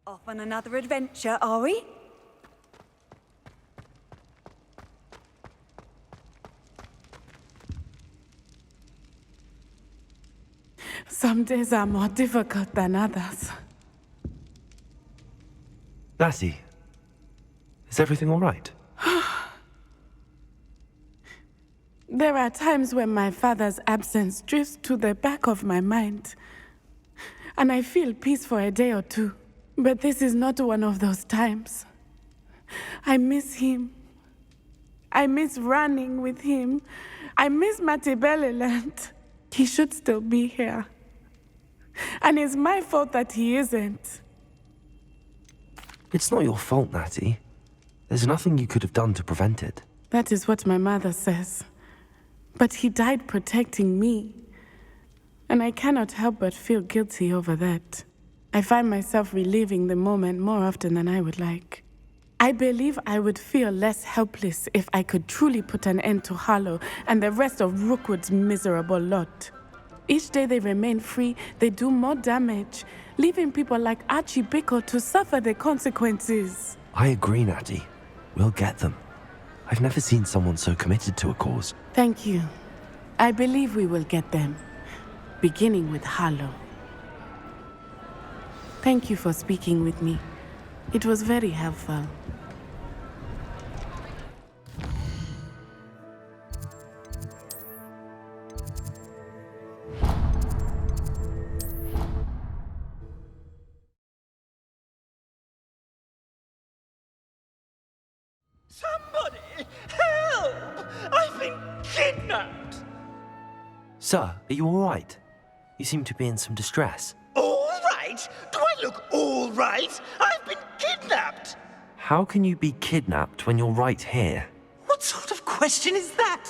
Off on another adventure, are we? Some days are more difficult than others. Lassie, is everything all right? There are times when my father's absence drifts to the back of my mind, and I feel peace for a day or two. But this is not one of those times. I miss him. I miss running with him. I miss Matibeleland. He should still be here. And it's my fault that he isn't. It's not your fault, Natty. There's nothing you could have done to prevent it. That is what my mother says. But he died protecting me. And I cannot help but feel guilty over that. I find myself reliving the moment more often than I would like. I believe I would feel less helpless if I could truly put an end to Harlow and the rest of Rookwood's miserable lot. Each day they remain free, they do more damage, leaving people like Archie Bickle to suffer the consequences. I agree, Natty. We'll get them. I've never seen someone so committed to a cause. Thank you. I believe we will get them, beginning with Harlow. Thank you for speaking with me. It was very helpful. Somebody! Help! I've been kidnapped! Sir, are you all right? You seem to be in some distress. All right? Do I look all right? I've been kidnapped! How can you be kidnapped when you're right here? What sort of question is that?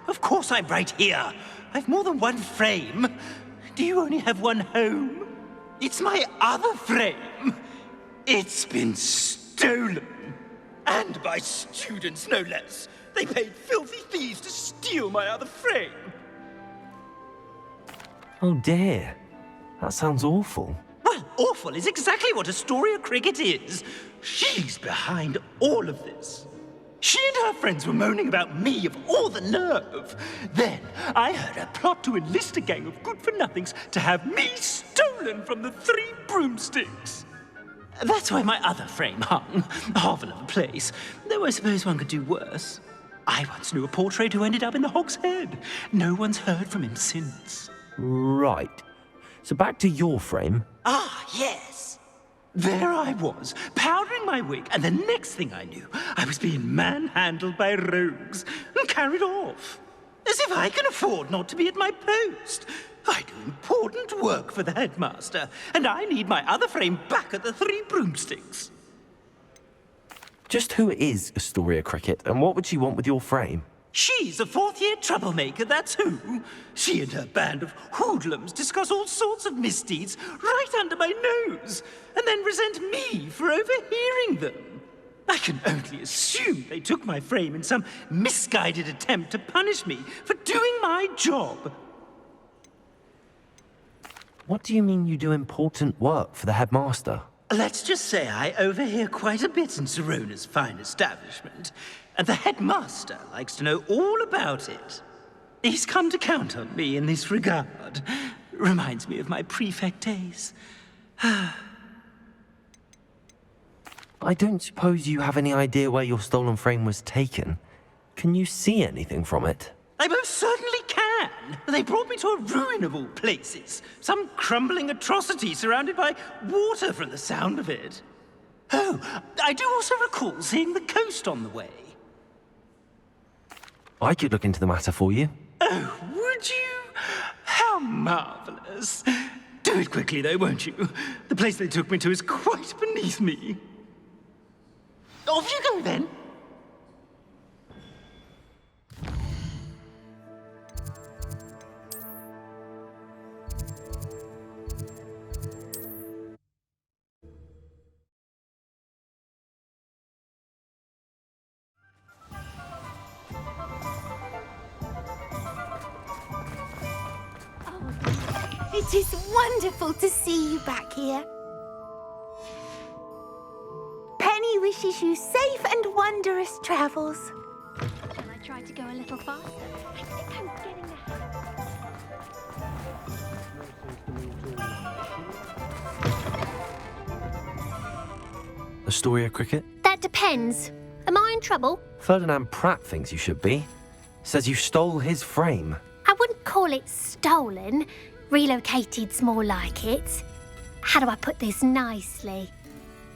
Of course I'm right here. I've more than one frame. Do you only have one home? It's my other frame. It's been stolen. And by students, no less. They paid filthy thieves to steal my other frame. Oh dear. That sounds awful. Well, awful is exactly what Astoria Cricket is. She's behind all of this. She and her friends were moaning about me, of all the nerve. Then I heard her plot to enlist a gang of good-for-nothings to have me stolen from the Three Broomsticks. That's where my other frame hung. A hovel of a place. Though I suppose one could do worse. I once knew a portrait who ended up in the Hog's Head. No one's heard from him since. Right. So back to your frame. Ah, yes. There I was, powdering my wig, and the next thing I knew, I was being manhandled by rogues and carried off. As if I can afford not to be at my post. I do important work for the headmaster, and I need my other frame back at the Three Broomsticks. Just who is Astoria Cricket, and what would she want with your frame? She's a fourth-year troublemaker, that's who. She and her band of hoodlums discuss all sorts of misdeeds right under my nose, and then resent me for overhearing them. I can only assume they took my frame in some misguided attempt to punish me for doing my job. What do you mean you do important work for the headmaster? Let's just say I overhear quite a bit in Serona's fine establishment, and the headmaster likes to know all about it. He's come to count on me in this regard. Reminds me of my prefect days. I don't suppose you have any idea where your stolen frame was taken. Can you see anything from it? I most certainly can. They brought me to a ruin of all places. Some crumbling atrocity surrounded by water from the sound of it. Oh, I do also recall seeing the coast on the way. I could look into the matter for you. Oh, would you? How marvelous. Do it quickly, though, won't you? The place they took me to is quite beneath me. Off you go, then. It is wonderful to see you back here. wishes you safe and wondrous travels. And I tried to go a little faster. I think I'm getting A story of cricket? That depends. Am I in trouble? Ferdinand Pratt thinks you should be. Says you stole his frame. I wouldn't call it stolen. Relocated's more like it. How do I put this nicely?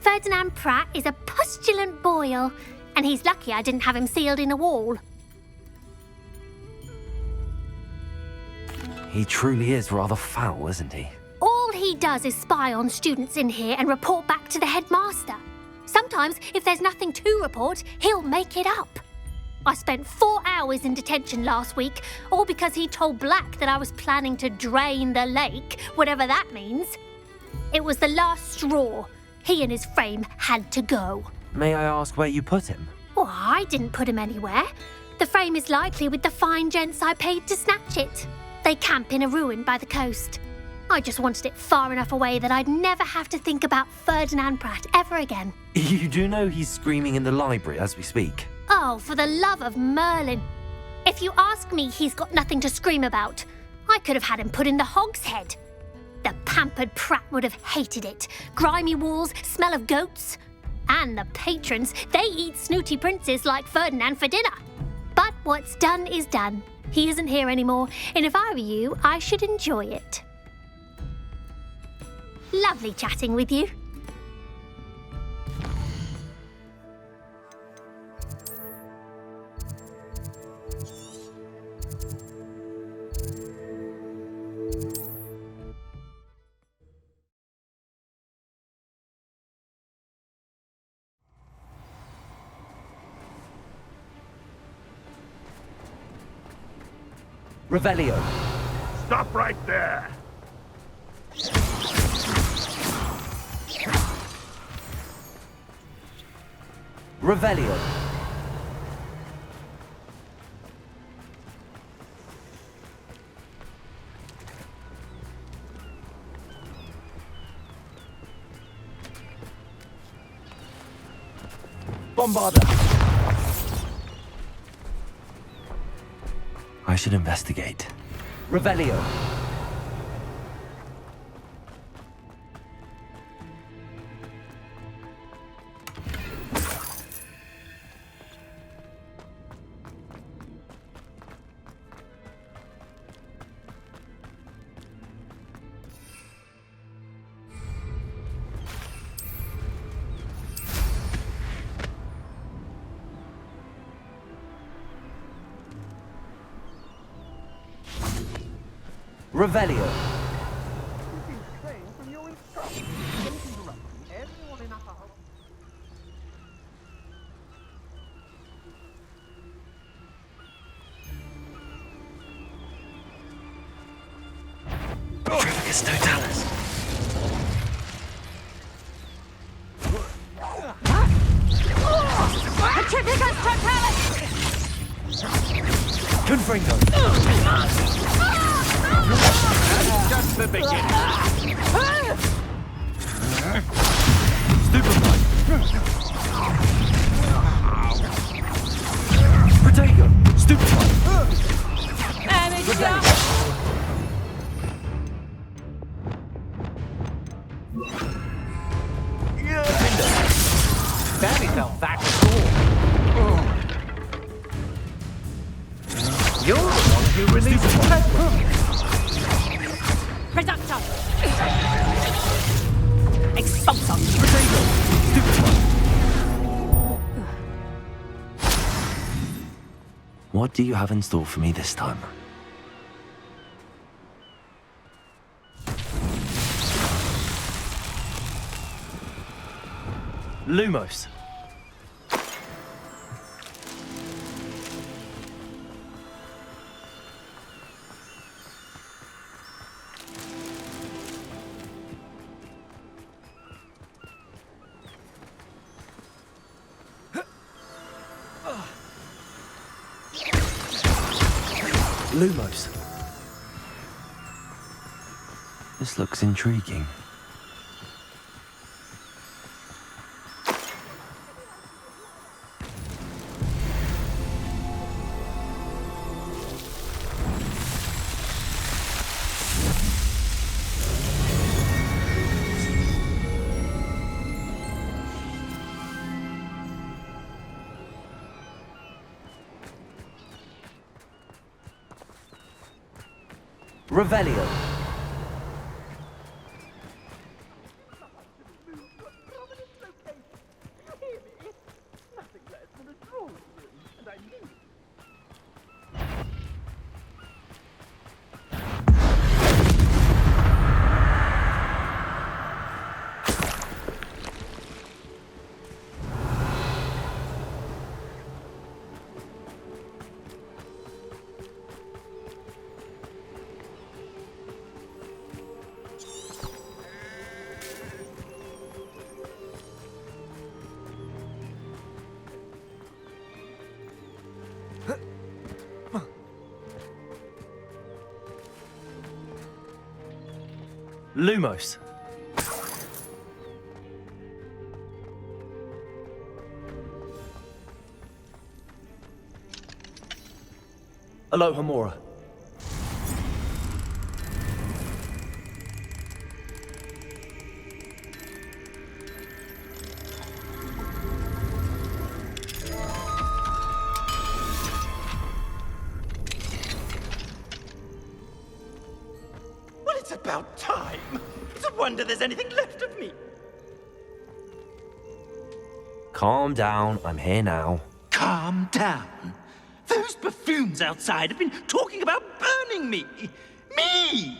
Ferdinand Pratt is a postulant boil, and he's lucky I didn't have him sealed in a wall. He truly is rather foul, isn't he? All he does is spy on students in here and report back to the headmaster. Sometimes, if there's nothing to report, he'll make it up. I spent 4 hours in detention last week, all because he told Black that I was planning to drain the lake, whatever that means. It was the last straw. He and his frame had to go. May I ask where you put him? Well, I didn't put him anywhere. The frame is likely with the fine gents I paid to snatch it. They camp in a ruin by the coast. I just wanted it far enough away that I'd never have to think about Ferdinand Pratt ever again. You do know he's screaming in the library as we speak. Oh, for the love of Merlin. If you ask me, he's got nothing to scream about. I could have had him put in the hogshead. The pampered Pratt would have hated it. Grimy walls, smell of goats. And the patrons, they eat snooty princes like Ferdinand for dinner. But what's done is done. He isn't here anymore, and if I were you, I should enjoy it. Lovely chatting with you. Revelio. Stop right there! Revelio. Bombarda. I should investigate. Revelio. Revelio. Trivicus totalis. Trivicus totalis! Confringo. Just the beginning. Stupefy. Protego. Stupefy. Barely felt that before. You're the one who released the pedra. Reducto! Expulsor! Protego. Stupefy. What do you have in store for me this time? Lumos. Lumos. This looks intriguing. Revelio. Lumos. Alohomora. Well, it's about time. It's a wonder there's anything left of me. Calm down, I'm here now. Calm down. Those buffoons outside have been talking about burning me. Me!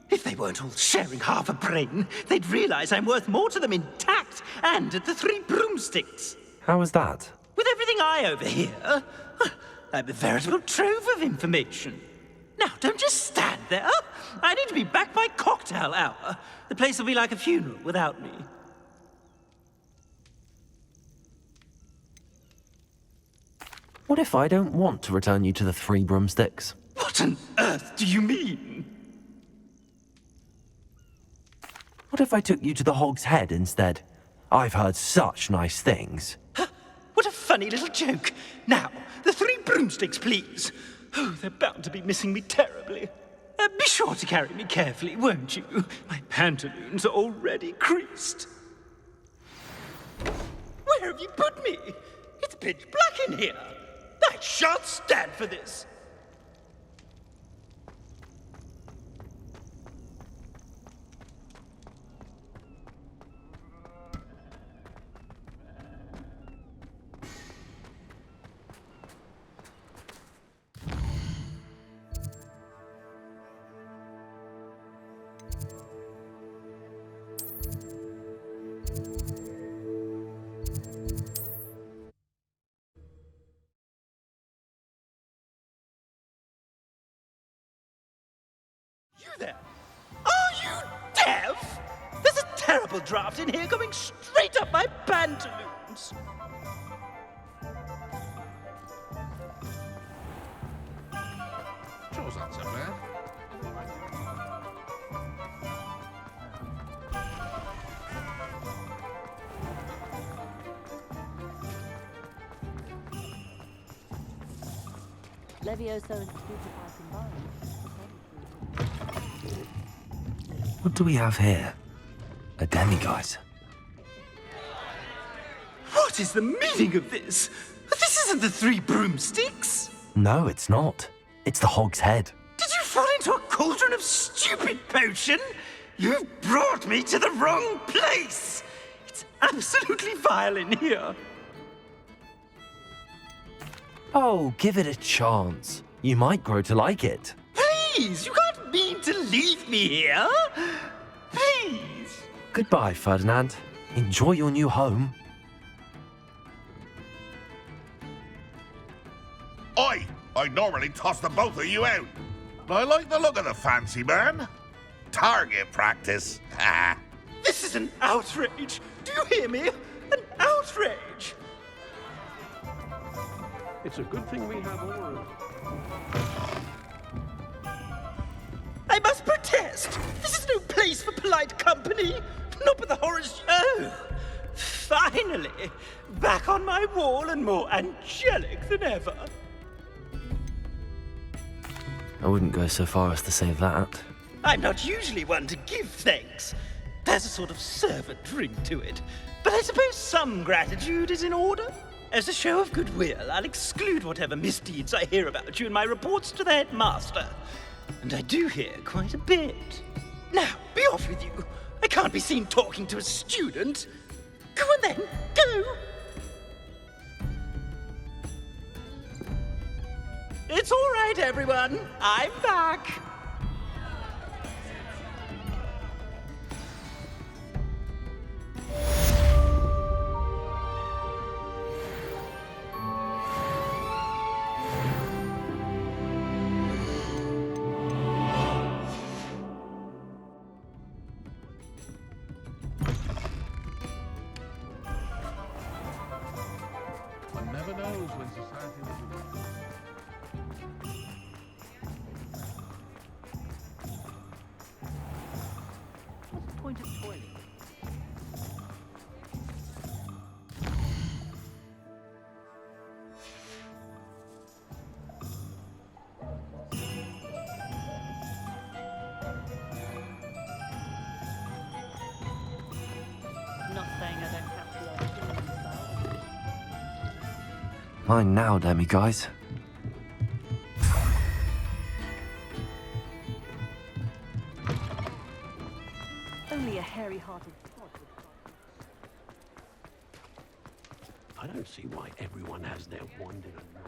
If they weren't all sharing half a brain, they'd realize I'm worth more to them intact and at the 3 broomsticks. How was that? With everything I overhear, I'm a veritable trove of information. Now, don't just stand there. I need to be back by cocktail hour. The place will be like a funeral without me. What if I don't want to return you to the 3 broomsticks? What on earth do you mean? What if I took you to the Hog's Head instead? I've heard such nice things. What a funny little joke. Now, the 3 broomsticks, please. Oh, they're bound to be missing me terribly. Be sure to carry me carefully, won't you? My pantaloons are already creased. Where have you put me? It's pitch black in here. I shan't stand for this. You there? Are you deaf? There's a terrible draft in here coming straight up my pantaloons. Sure's not so bad. Levioso What do we have here? A demiguise. What is the meaning of this? This isn't the 3 broomsticks. No, it's not. It's the Hog's Head. Did you fall into a cauldron of stupid potion? You've brought me to the wrong place. It's absolutely vile in here. Oh, give it a chance. You might grow to like it. Please, you can't mean to leave me here. Please. Goodbye, Ferdinand. Enjoy your new home. I'd normally toss the both of you out. But I like the look of the fancy man. Target practice. Ha. This is an outrage. Do you hear me? An outrage. It's a good thing we have Aura. I must protest. This is no place for polite company. Not with the horrors. Oh, finally, back on my wall and more angelic than ever. I wouldn't go so far as to say that. I'm not usually one to give thanks. There's a sort of servant ring to it. But I suppose some gratitude is in order. As a show of goodwill, I'll exclude whatever misdeeds I hear about you in my reports to the headmaster. And I do hear quite a bit. Now, be off with you. I can't be seen talking to a student. Go on then, go! It's all right, everyone. I'm back. One never knows when society will. What's the point of toiling? Not saying I don't have to learn style. Mine now, Demi guys. Only a hairy-hearted sod would I don't see why everyone has their wand in a knot.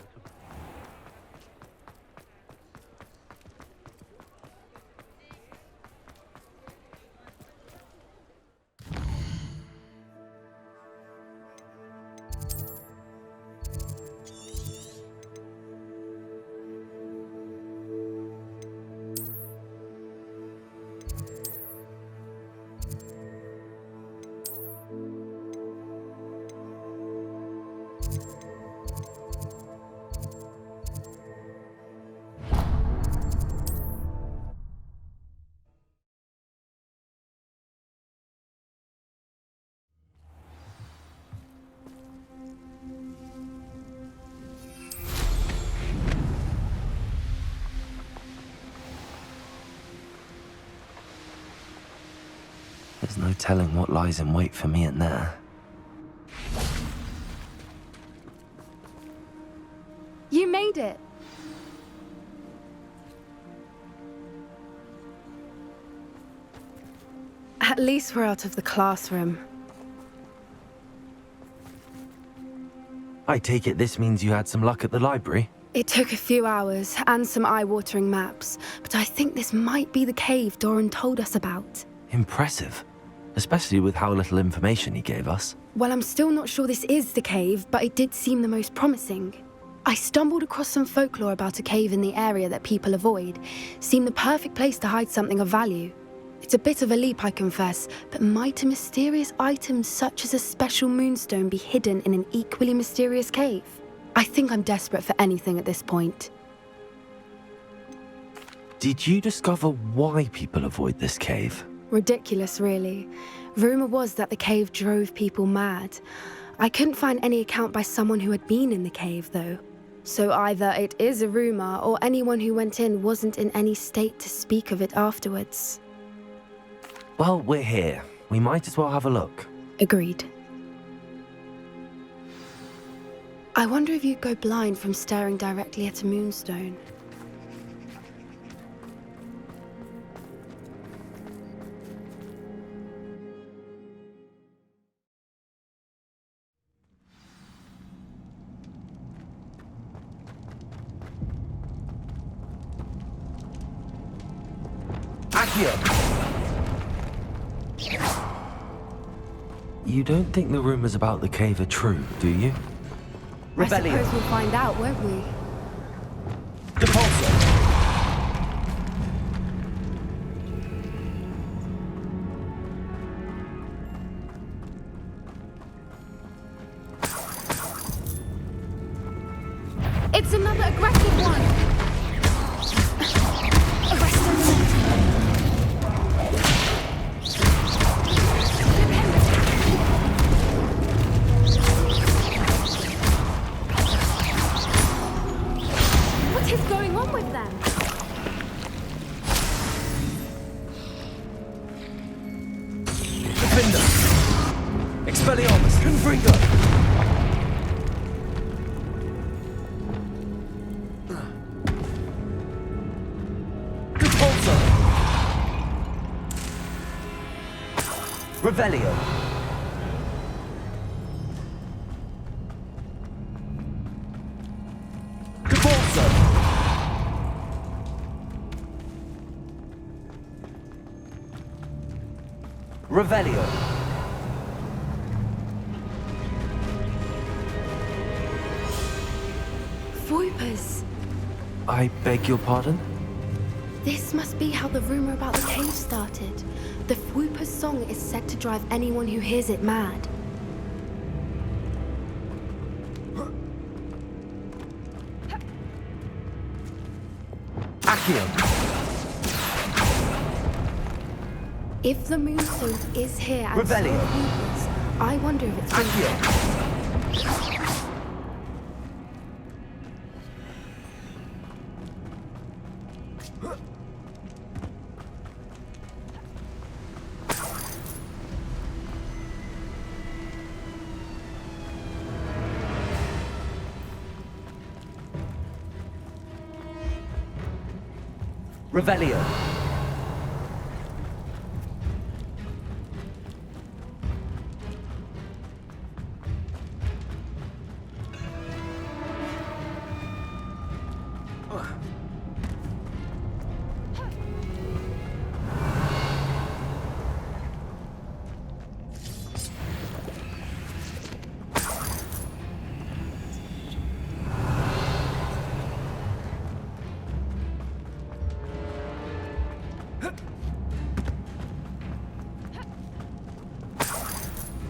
There's no telling what lies in wait for me in there. You made it. At least we're out of the classroom. I take it this means you had some luck at the library? It took a few hours and some eye-watering maps, but I think this might be the cave Doran told us about. Impressive. Especially with how little information he gave us. Well, I'm still not sure this is the cave, but it did seem the most promising. I stumbled across some folklore about a cave in the area that people avoid. Seemed the perfect place to hide something of value. It's a bit of a leap, I confess, but might a mysterious item such as a special moonstone be hidden in an equally mysterious cave? I think I'm desperate for anything at this point. Did you discover why people avoid this cave? Ridiculous, really. Rumor was that the cave drove people mad. I couldn't find any account by someone who had been in the cave, though. So either it is a rumor, or anyone who went in wasn't in any state to speak of it afterwards. Well, we're here. We might as well have a look. Agreed. I wonder if you'd go blind from staring directly at a moonstone. You don't think the rumors about the cave are true, do you? Rebellion. I suppose we'll find out, won't we? It's another aggressive one! Arrest him! What is going on with them? Defender! Expelliarmus! Confringo! Revelio. Divorzo. Revelio. Voipers! I beg your pardon? This must be how the rumor about the cave started. The Voipers' song is said to drive anyone who hears it mad. Accio. If the Moonstone is here and so are Revelio. Voipers, I wonder if it's been Accio. Revelio.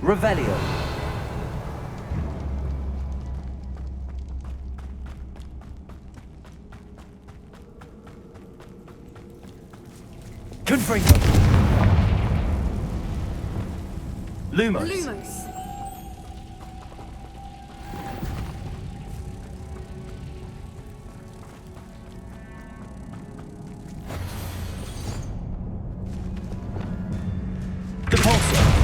Revelio. Confringo. Lumos. Lumos! Depulso.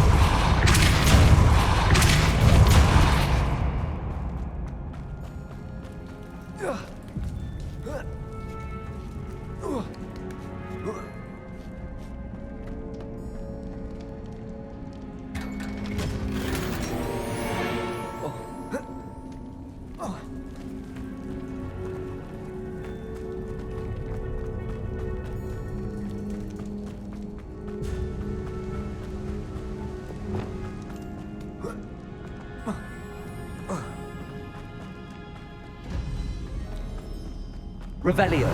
Revelio.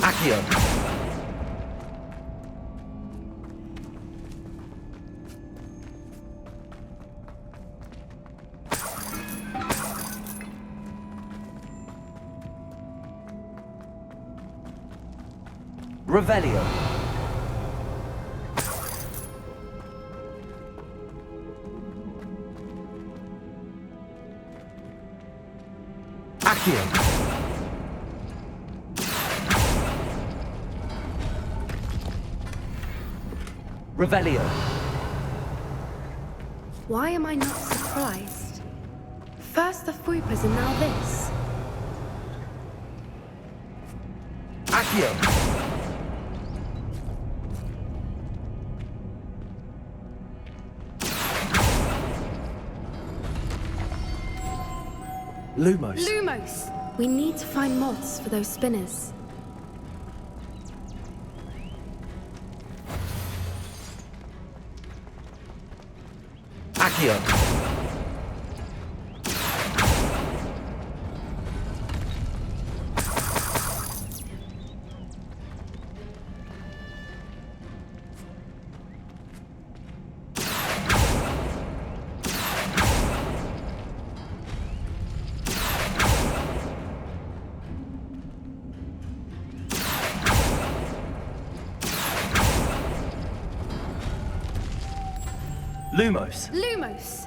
Accio. Revelio. Accio. Revelio. Why am I not surprised? First the Voipers and now this. Accio. Lumos. Lumos! We need to find moths for those spinners. Accio. Lumos. Lumos!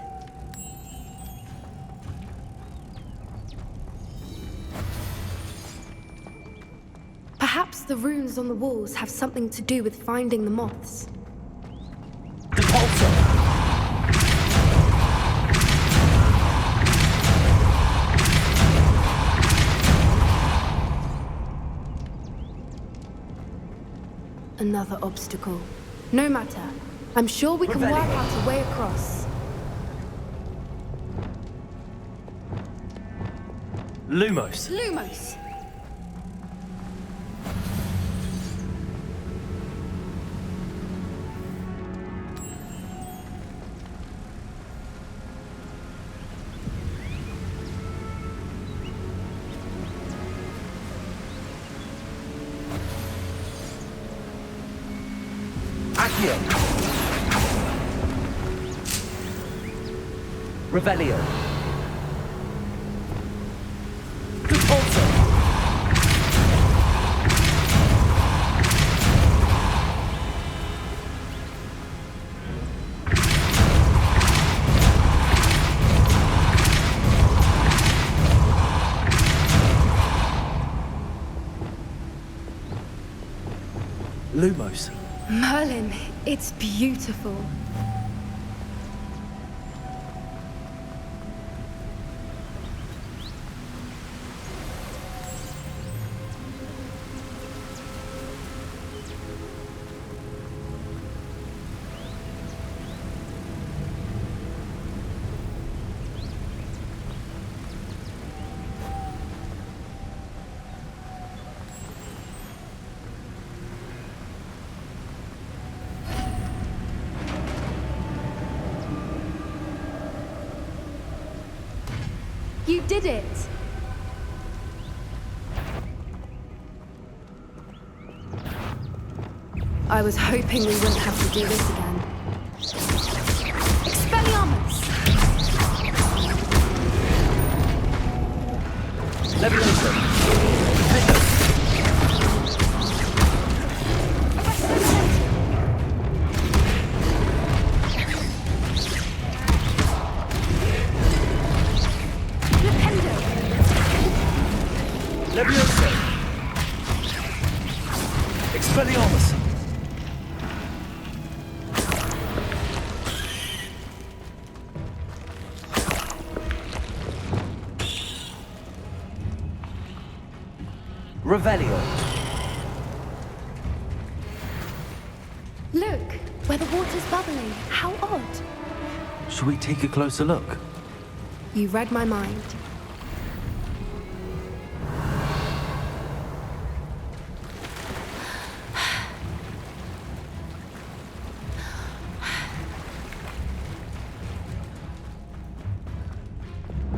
Perhaps the runes on the walls have something to do with finding the moths. Depulso. Another obstacle. No matter. I'm sure we can work out a way across. Lumos. Lumos! Accio. Revelio. Repulsor. Lumos. Merlin, it's beautiful. You did it! I was hoping we wouldn't have to do this again. Expelliarmus! Leviosa. Leviosa. Expelliarmus. Revelio. Look, where the water's bubbling. How odd. Shall we take a closer look? You read my mind.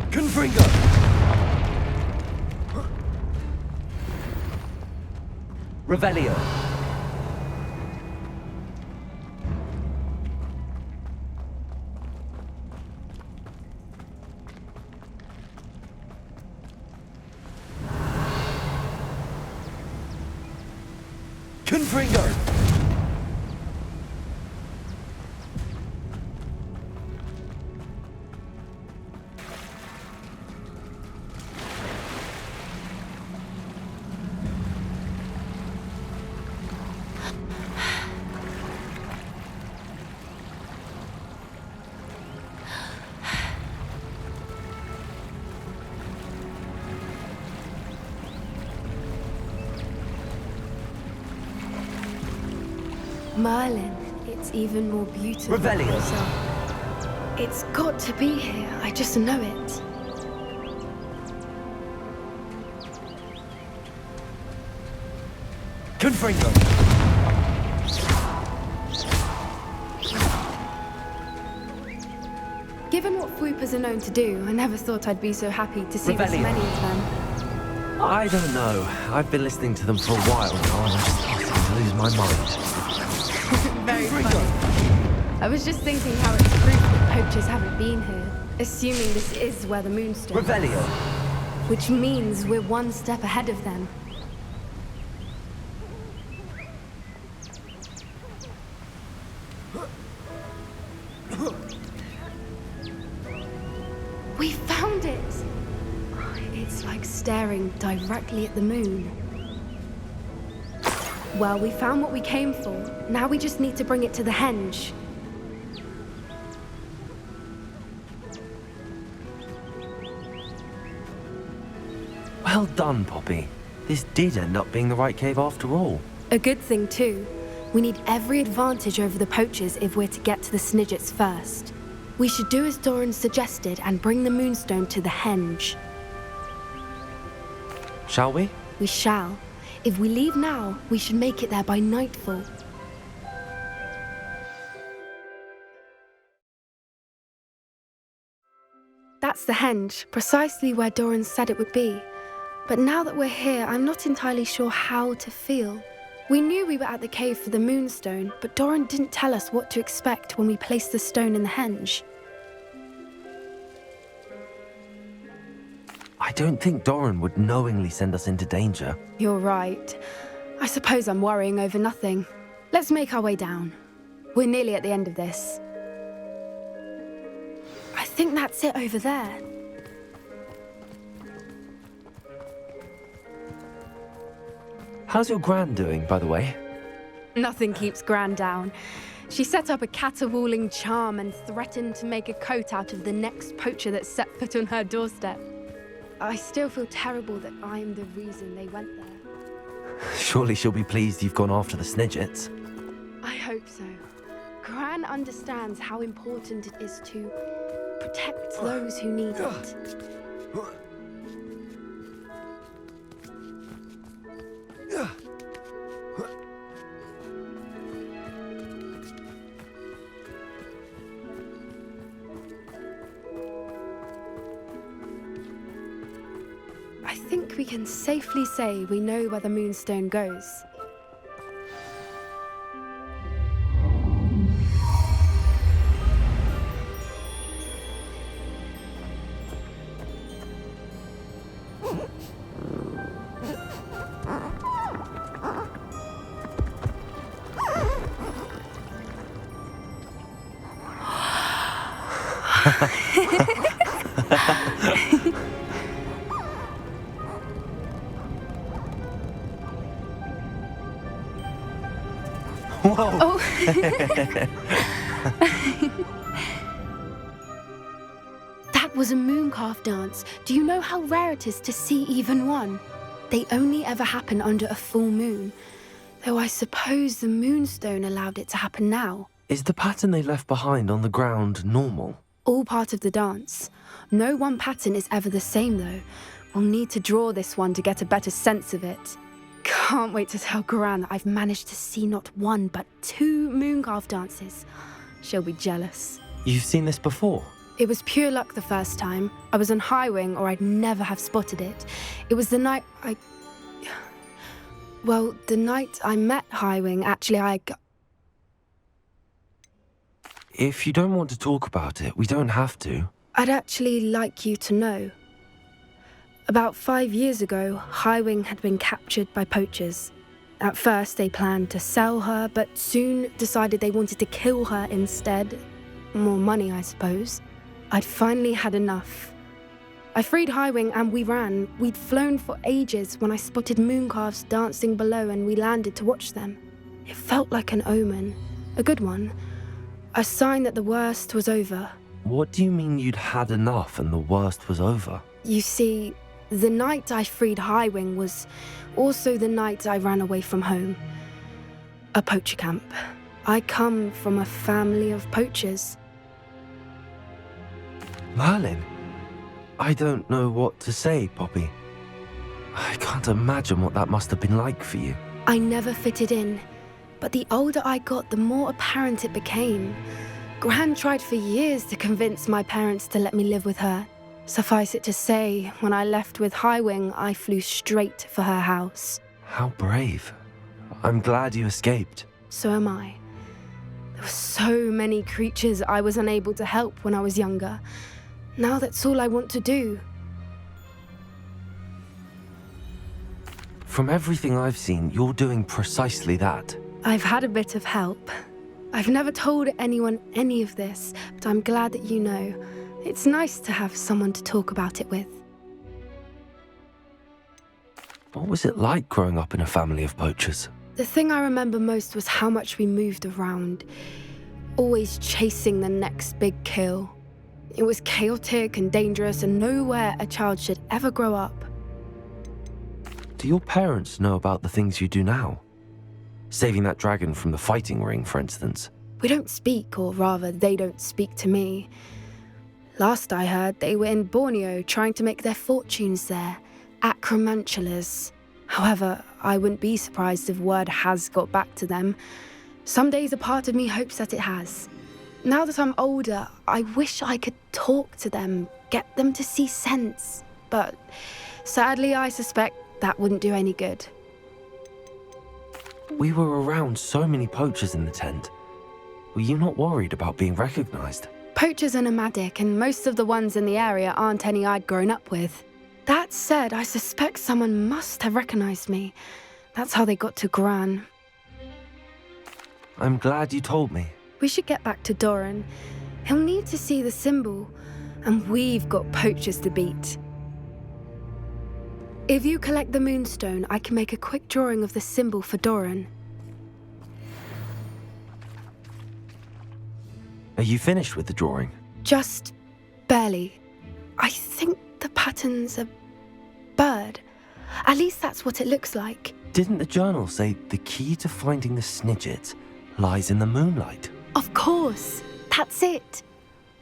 Confringo. Revelio. Confringo. Merlin, it's even more beautiful. Revelio. It's got to be here. I just know it. Confringo. Given what Fwoopers are known to do, I never thought I'd be so happy to see this Revelio. many of them. I don't know. I've been listening to them for a while now, and I'm starting to lose my mind. Very funny. I was just thinking how it's proof that poachers haven't been here, assuming this is where the moonstone is. Revelio. Which means we're one step ahead of them. We found it! It's like staring directly at the moon. Well, we found what we came for. Now we just need to bring it to the henge. Well done, Poppy. This did end up being the right cave after all. A good thing, too. We need every advantage over the poachers if we're to get to the Snidgets first. We should do as Doran suggested and bring the moonstone to the henge. Shall we? We shall. If we leave now, we should make it there by nightfall. That's the henge, precisely where Doran said it would be. But now that we're here, I'm not entirely sure how to feel. We knew we were at the cave for the moonstone, but Doran didn't tell us what to expect when we placed the stone in the henge. I don't think Doran would knowingly send us into danger. You're right. I suppose I'm worrying over nothing. Let's make our way down. We're nearly at the end of this. I think that's it over there. How's your gran doing, by the way? Nothing keeps Gran down. She set up a caterwauling charm and threatened to make a coat out of the next poacher that set foot on her doorstep. I still feel terrible that I'm the reason they went there. Surely she'll be pleased you've gone after the Snidgets. I hope so. Gran understands how important it is to protect those who need it. I think we can safely say we know where the moonstone goes. Whoa! Oh. That was a mooncalf dance. Do you know how rare it is to see even one? They only ever happen under a full moon. Though I suppose the moonstone allowed it to happen now. Is the pattern they left behind on the ground normal? All part of the dance. No one pattern is ever the same, though. We'll need to draw this one to get a better sense of it. Can't wait to tell Gran that I've managed to see not one, but 2 mooncalf dances. She'll be jealous. You've seen this before? It was pure luck the first time. I was on Highwing, or I'd never have spotted it. It was the night the night I met Highwing, actually, If you don't want to talk about it, we don't have to. I'd actually like you to know. About 5 years ago, Highwing had been captured by poachers. At first, they planned to sell her, but soon decided they wanted to kill her instead. More money, I suppose. I'd finally had enough. I freed Highwing and we ran. We'd flown for ages when I spotted mooncalves dancing below and we landed to watch them. It felt like an omen. A good one. A sign that the worst was over. What do you mean you'd had enough and the worst was over? You see, the night I freed Highwing was also the night I ran away from home. A poacher camp. I come from a family of poachers. Merlin? I don't know what to say, Poppy. I can't imagine what that must have been like for you. I never fitted in, but the older I got, the more apparent it became. Gran tried for years to convince my parents to let me live with her. Suffice it to say, when I left with Highwing, I flew straight for her house. How brave. I'm glad you escaped. So am I. There were so many creatures I was unable to help when I was younger. Now that's all I want to do. From everything I've seen, you're doing precisely that. I've had a bit of help. I've never told anyone any of this, but I'm glad that you know. It's nice to have someone to talk about it with. What was it like growing up in a family of poachers? The thing I remember most was how much we moved around, always chasing the next big kill. It was chaotic and dangerous and nowhere a child should ever grow up. Do your parents know about the things you do now? Saving that dragon from the fighting ring, for instance. We don't speak, or rather, they don't speak to me. Last I heard, they were in Borneo trying to make their fortunes there, acromantulas. However, I wouldn't be surprised if word has got back to them. Some days a part of me hopes that it has. Now that I'm older, I wish I could talk to them, get them to see sense. But sadly, I suspect that wouldn't do any good. We were around so many poachers in the tent. Were you not worried about being recognized? Poachers are nomadic, and most of the ones in the area aren't any I'd grown up with. That said, I suspect someone must have recognized me. That's how they got to Gran. I'm glad you told me. We should get back to Doran. He'll need to see the symbol, and we've got poachers to beat. If you collect the moonstone, I can make a quick drawing of the symbol for Doran. Are you finished with the drawing? Just barely. I think the pattern's a bird. At least that's what it looks like. Didn't the journal say the key to finding the Snidget lies in the moonlight? Of course. That's it.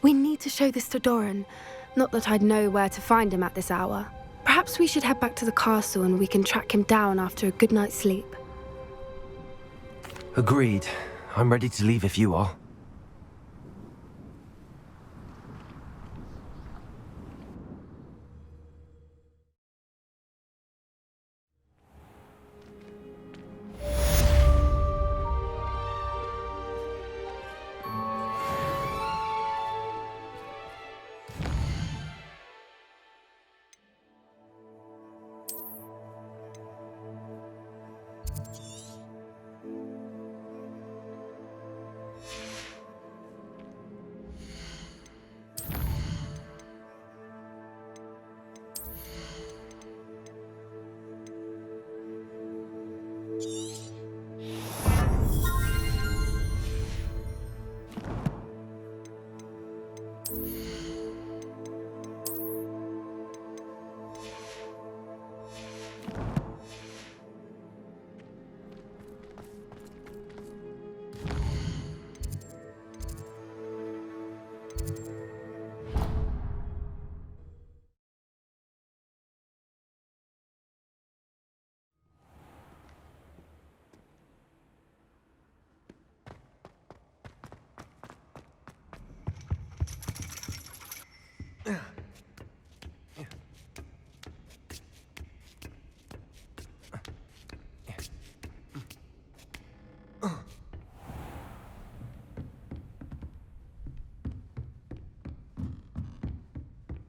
We need to show this to Doran. Not that I'd know where to find him at this hour. Perhaps we should head back to the castle and we can track him down after a good night's sleep. Agreed. I'm ready to leave if you are.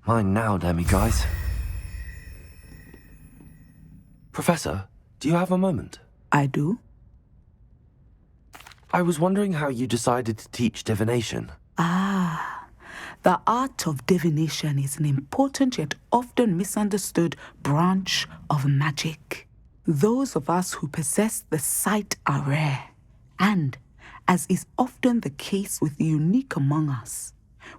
Mine now, guys. Professor, do you have a moment? I do. I was wondering how you decided to teach divination. The art of divination is an important yet often misunderstood branch of magic. Those of us who possess the sight are rare, and, as is often the case with the unique among us,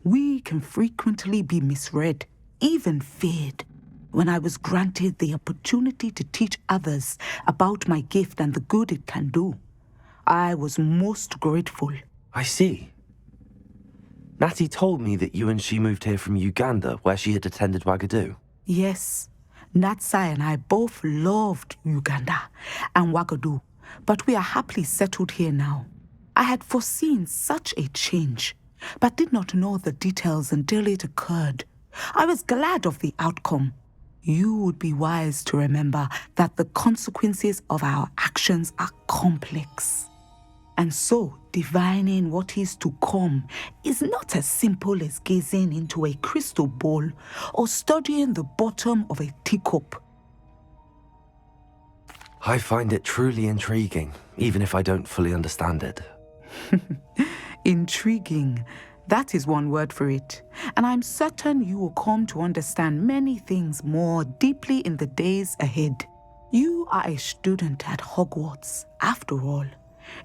we can frequently be misread, even feared. When I was granted the opportunity to teach others about my gift and the good it can do, I was most grateful. I see. Natty told me that you and she moved here from Uganda, where she had attended Wagadu. Yes, Natsai and I both loved Uganda and Wagadu, but we are happily settled here now. I had foreseen such a change, but did not know the details until it occurred. I was glad of the outcome. You would be wise to remember that the consequences of our actions are complex. And so, divining what is to come is not as simple as gazing into a crystal ball or studying the bottom of a teacup. I find it truly intriguing, even if I don't fully understand it. Intriguing. That is one word for it. And I'm certain you will come to understand many things more deeply in the days ahead. You are a student at Hogwarts, after all.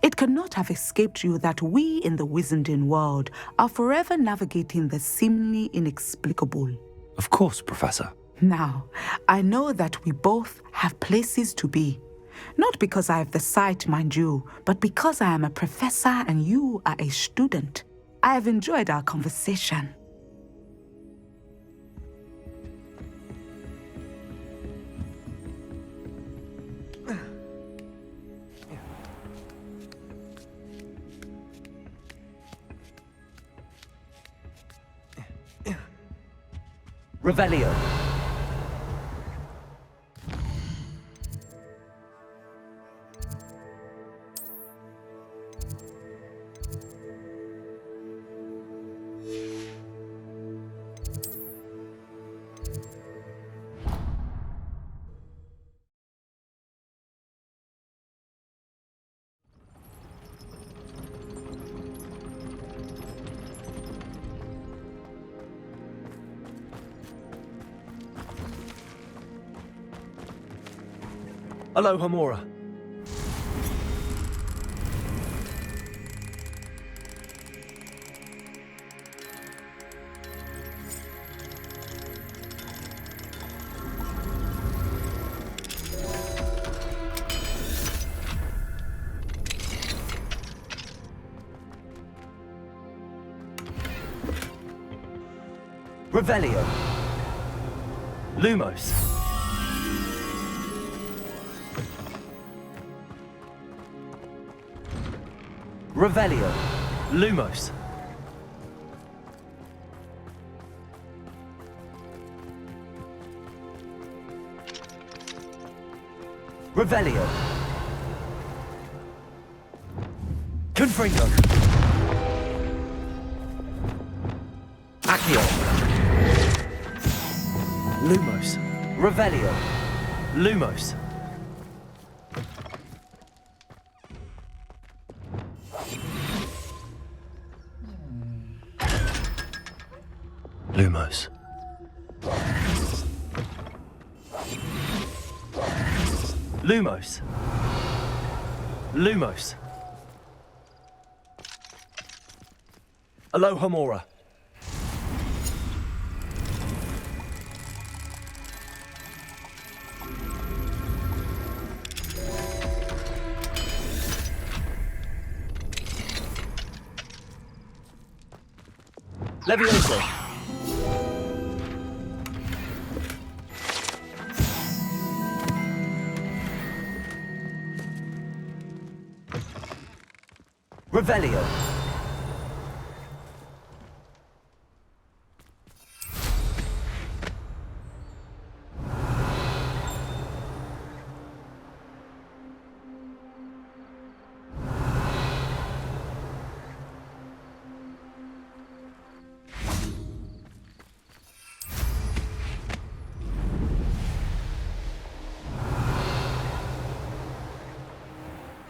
It cannot have escaped you that we in the Wizarding world are forever navigating the seemingly inexplicable. Of course, Professor. Now, I know that we both have places to be, Not because I have the sight, mind you, but because I am a professor and you are a student. I have enjoyed our conversation. Revelio. Alohomora. Revelio. Lumos. Revelio. Lumos. Revelio. Confringo. Accio. Lumos. Revelio. Lumos. Lumos. Lumos. Lumos. Alohomora. Levioso. Revelio.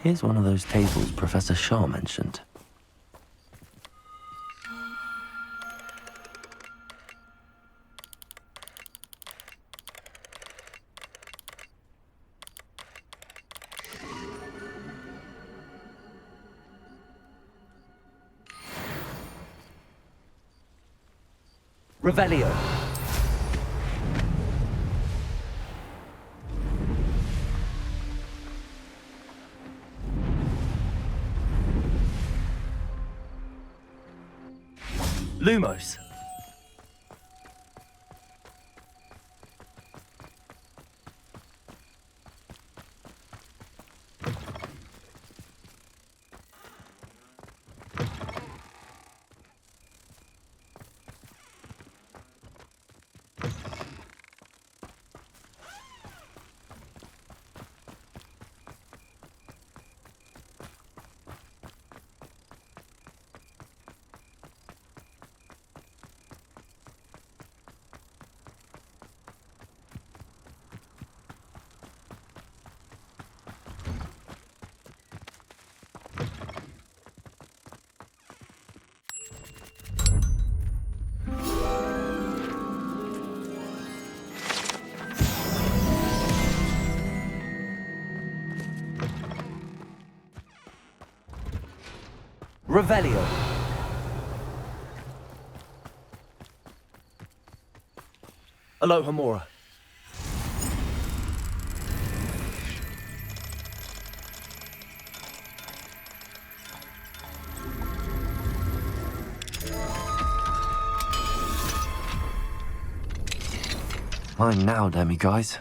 Here's one of those tables Professor Shaw mentioned. Revelio. Lumos. Revelio. Alohomora. Mine now, demiguise.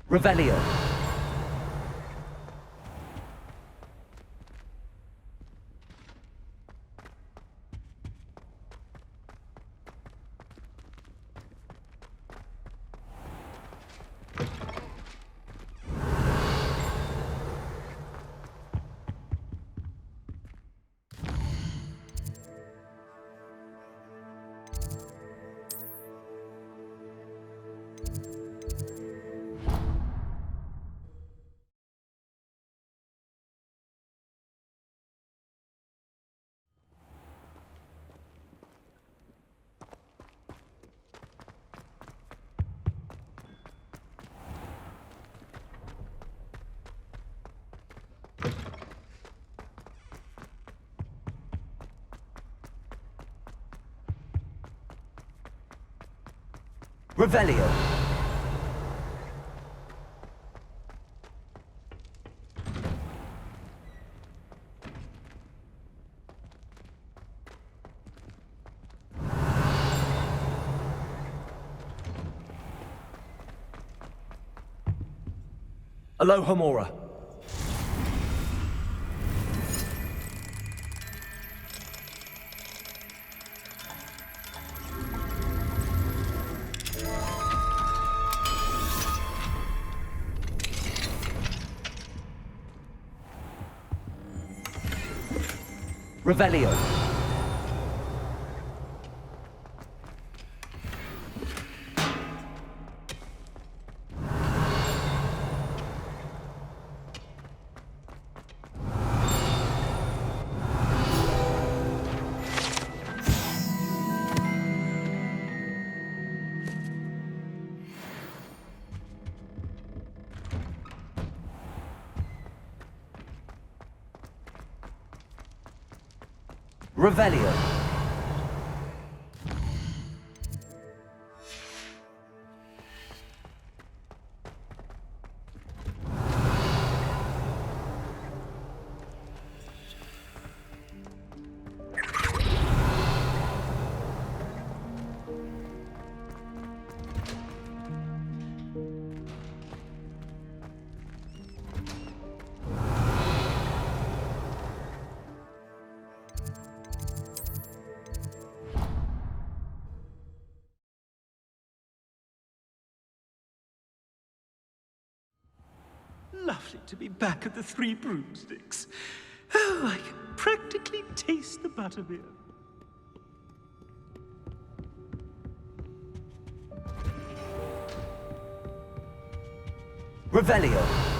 Revelio. Revelio. Alohomora. Revelio. Revelio. Lovely to be back at the Three Broomsticks. Oh, I can practically taste the butterbeer. Revelio.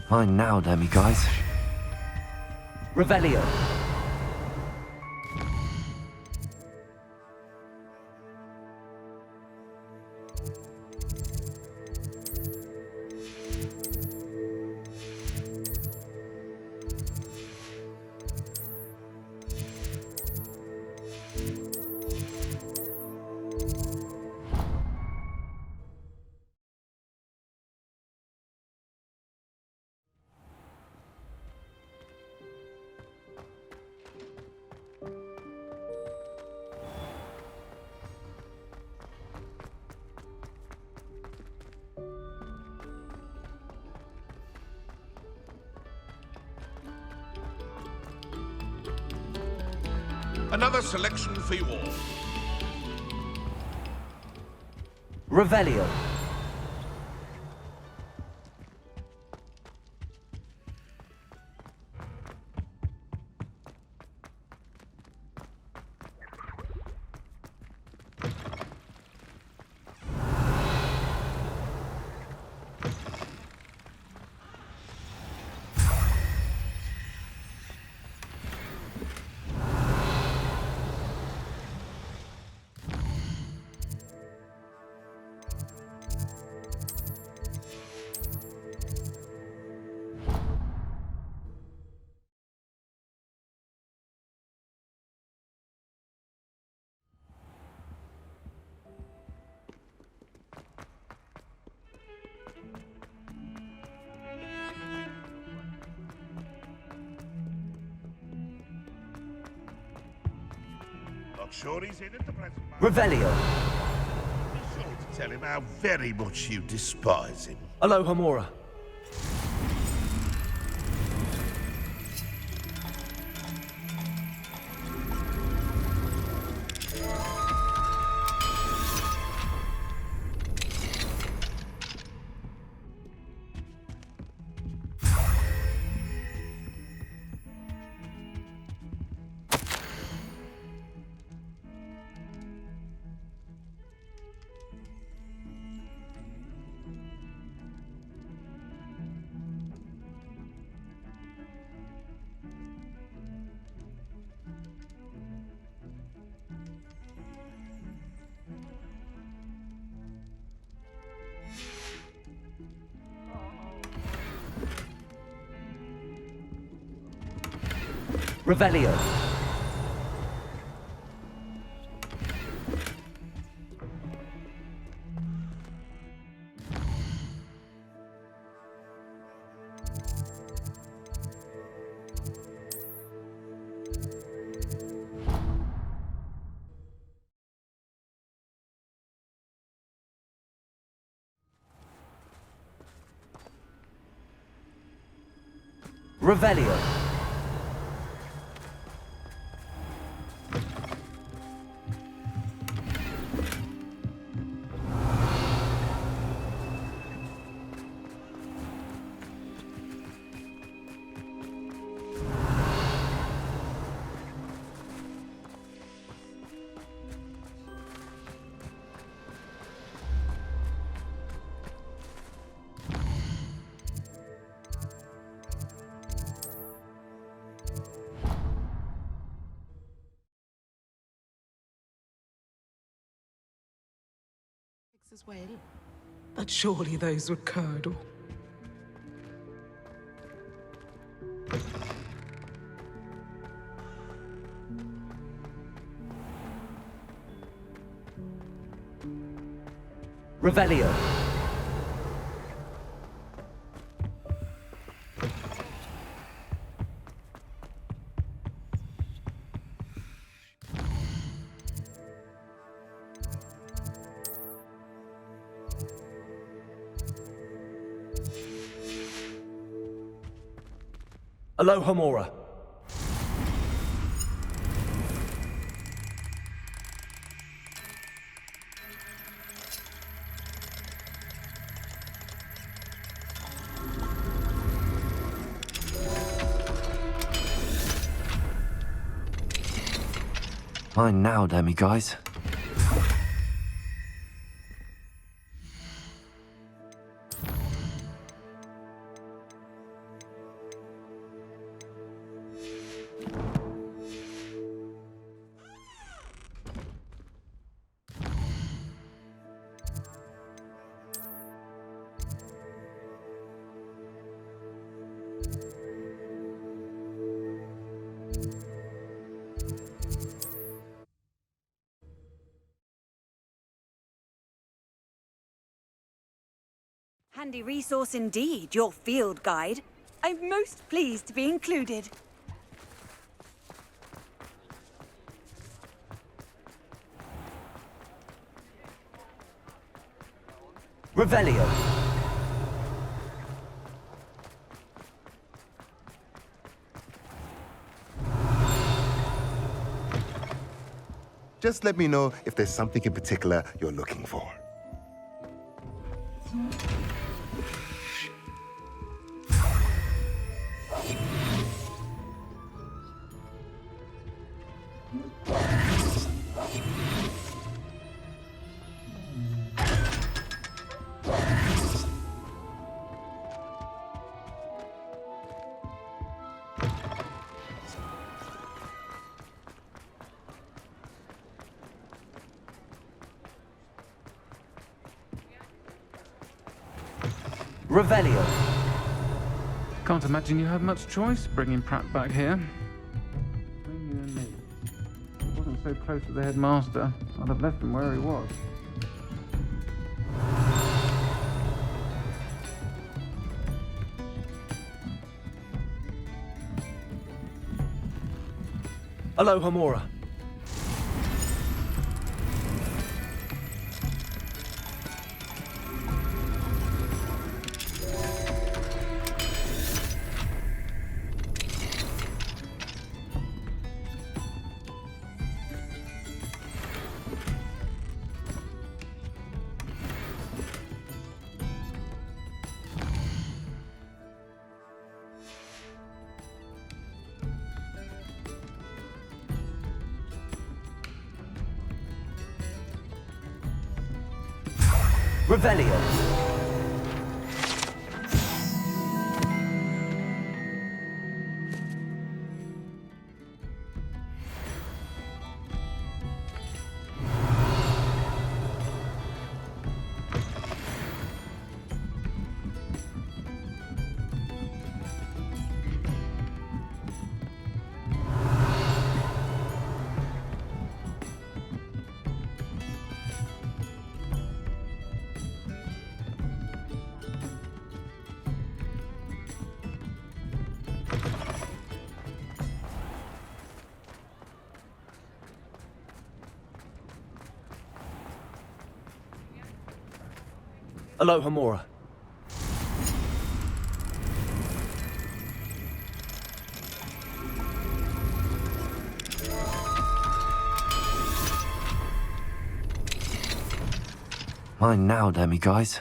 Fine now, demiguise. Revelio. Another selection for you all. Revelio. Not sure he's in at the present moment. Revelio. Be sure to tell him how very much you despise him. Alohomora. Revelio. Revelio. As well. But surely those would curdle. Revelio. Alohomora. Fine now, demiguise. Handy resource indeed, your field guide. I'm most pleased to be included. Revelio. Just let me know if there's something in particular you're looking for. Revelio. Can't imagine you had much choice bringing Pratt back here. Between you and me, if I wasn't so close to the headmaster, I'd have left him where he was. Alohomora. Revelio. Alohomora. Mine now, demi-guys.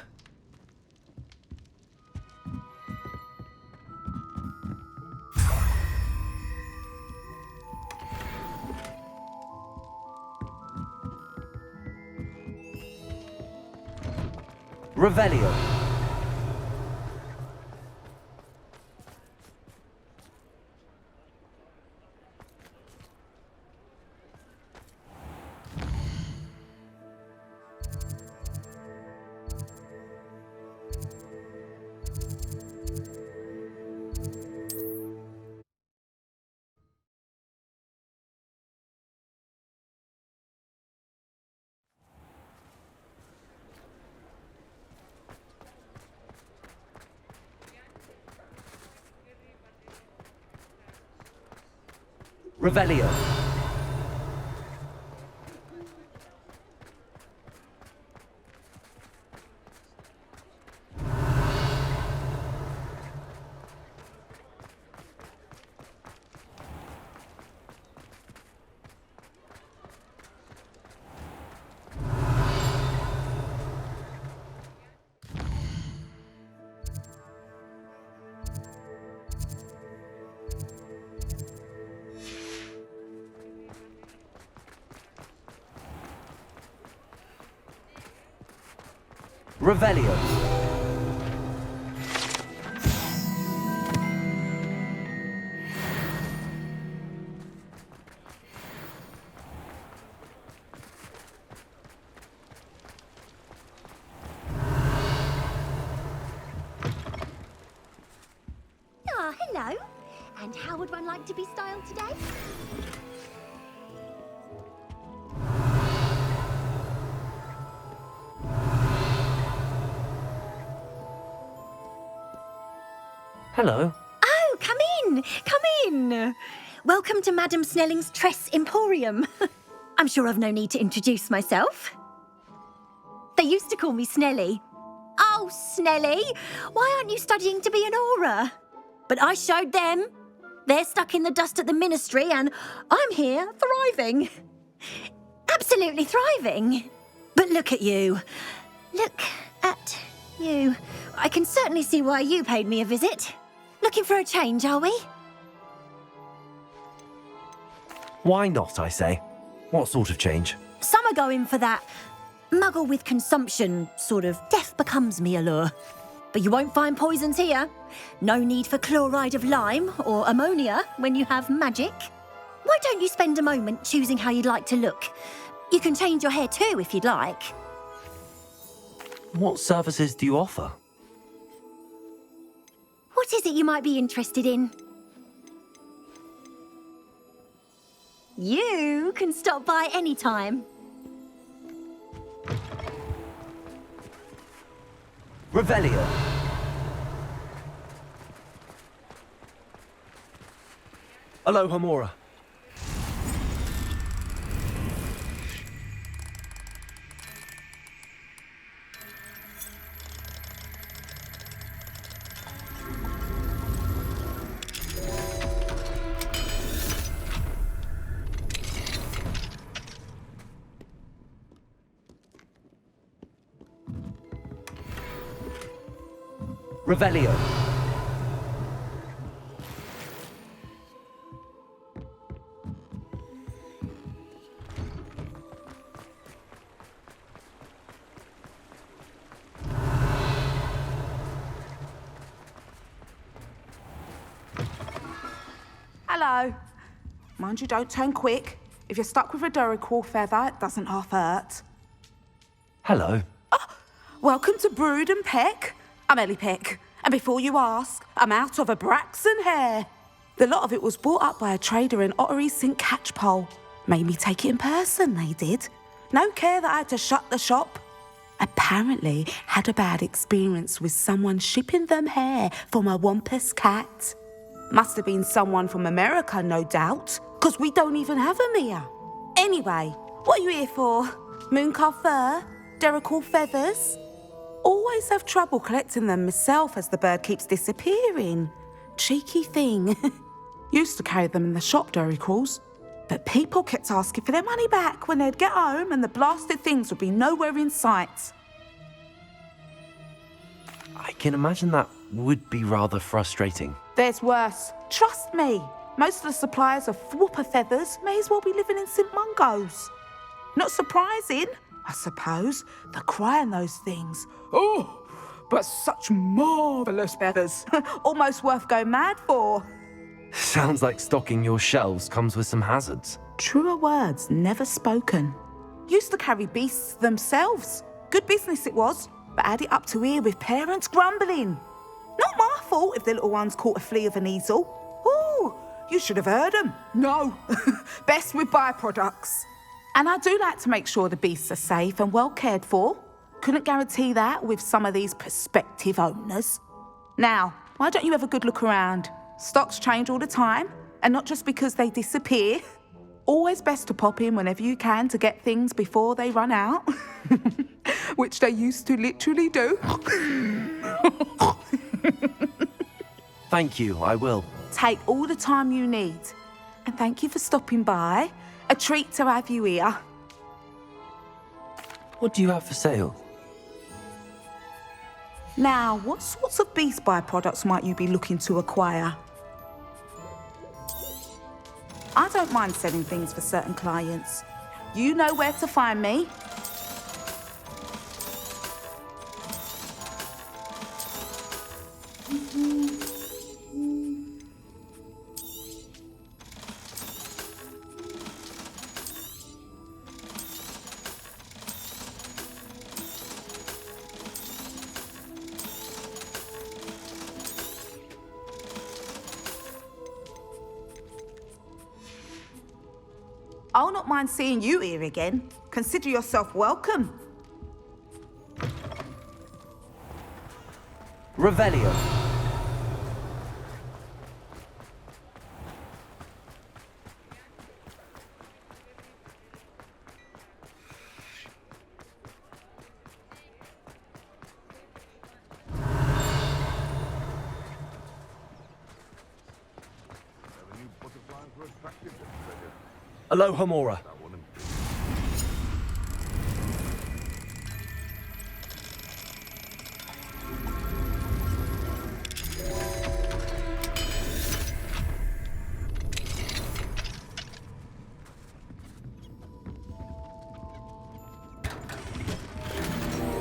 Revelio. Revelio. Revelio. Ah, hello. And how would one like to be styled today? Hello. Oh, come in. Come in. Welcome to Madame Snelling's Tress Emporium. I'm sure I've no need to introduce myself. They used to call me Snelly. Oh, Snelly, why aren't you studying to be an aura? But I showed them. They're stuck in the dust at the ministry and I'm here thriving. Absolutely thriving. But look at you. Look at you. I can certainly see why you paid me a visit. Looking for a change, are we? Why not, I say? What sort of change? Some are going for that muggle with consumption, sort of death becomes me allure. But you won't find poisons here. No need for chloride of lime or ammonia when you have magic. Why don't you spend a moment choosing how you'd like to look? You can change your hair too if you'd like. What services do you offer? What is it you might be interested in? You can stop by any time. Revelio. Alohomora. Revelio. Hello. Mind you, don't turn quick. If you're stuck with a Duracell feather, it doesn't half hurt. Hello. Oh, welcome to Brood and Peck. I'm Ellie Peck, and before you ask, I'm out of a Braxton hair. The lot of it was bought up by a trader in Ottery St. Catchpole. Made me take it in person, they did. No care that I had to shut the shop. Apparently had a bad experience with someone shipping them hair from a Wampus cat. Must have been someone from America, no doubt, because we don't even have them here. Anyway, what are you here for? Mooncar fur? Duracell feathers? Always have trouble collecting them myself as the bird keeps disappearing. Cheeky thing. Used to carry them in the shop, Duracells, but people kept asking for their money back when they'd get home and the blasted things would be nowhere in sight. I can imagine that would be rather frustrating. There's worse. Trust me. Most of the suppliers of whooper feathers may as well be living in St. Mungo's. Not surprising, I suppose, the cry in those things. Oh, but such marvellous feathers. Almost worth going mad for. Sounds like stocking your shelves comes with some hazards. Truer words never spoken. Used to carry beasts themselves. Good business it was, but had it up to here with parents grumbling. Not my fault if the little ones caught a flea of an easel. Ooh, you should have heard them. No, best with byproducts. And I do like to make sure the beasts are safe and well cared for. Couldn't guarantee that with some of these prospective owners. Now, why don't you have a good look around? Stocks change all the time, and not just because they disappear. Always best to pop in whenever you can to get things before they run out. Which they used to literally do. Thank you, I will. Take all the time you need. And thank you for stopping by. A treat to have you here. What do you have for sale? Now, what sorts of beast byproducts might you be looking to acquire? I don't mind selling things for certain clients. You know where to find me. I'll not mind seeing you here again. Consider yourself welcome. Revelio. Alohomora.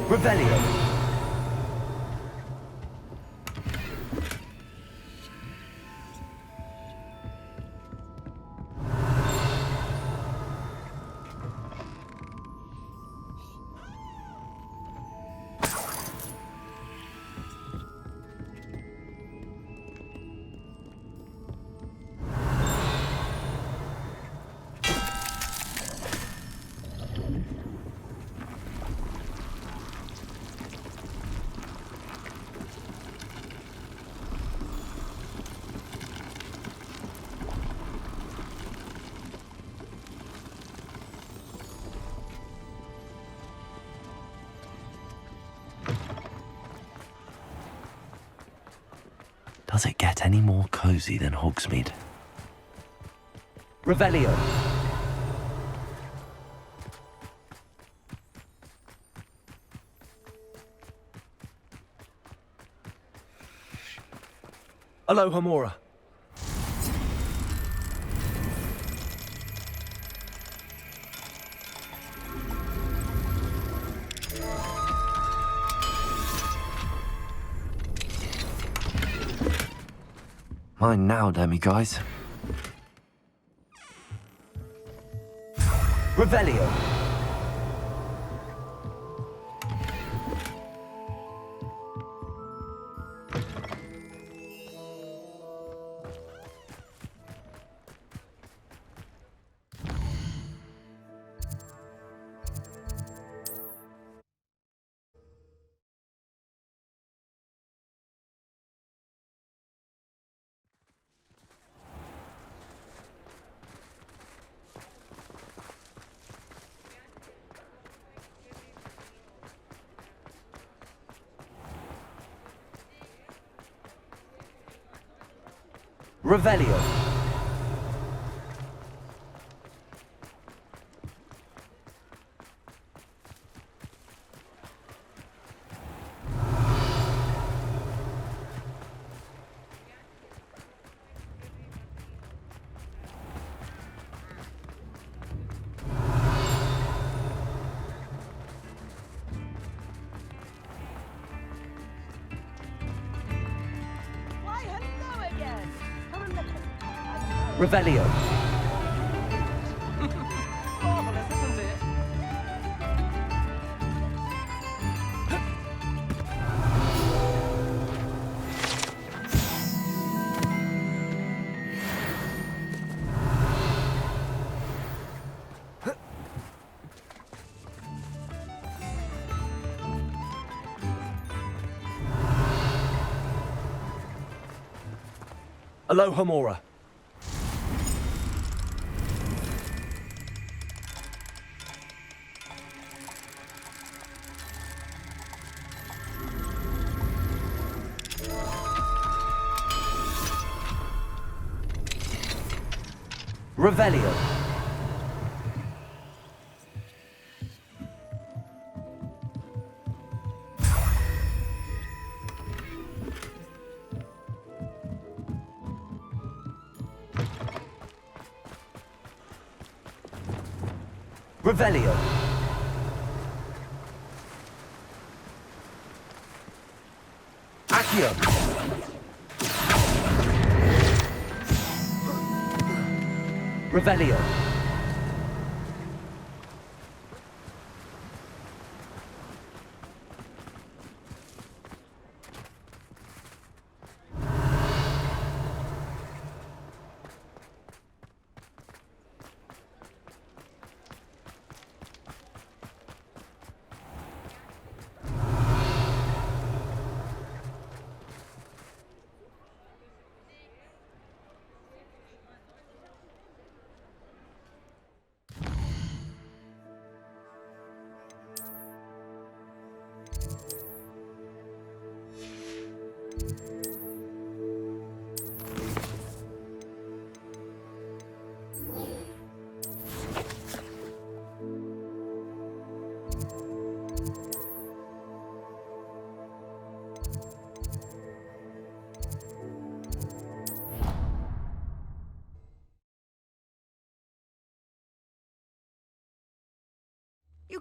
Revelio. Does it get any more cozy than Hogsmeade? Revelio. Alohomora. Mine now, demi-guys. Revelio. Revelio. Revelio. Marvelous, isn't it? Alohomora. Revelio. Revelio. Accio. Revelio.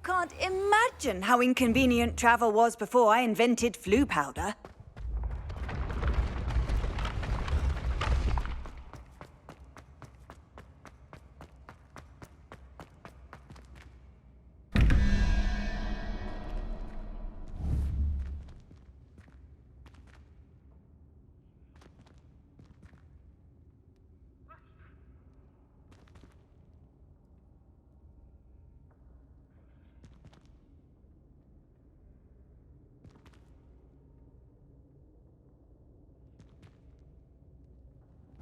can't imagine how inconvenient travel was before I invented flu powder.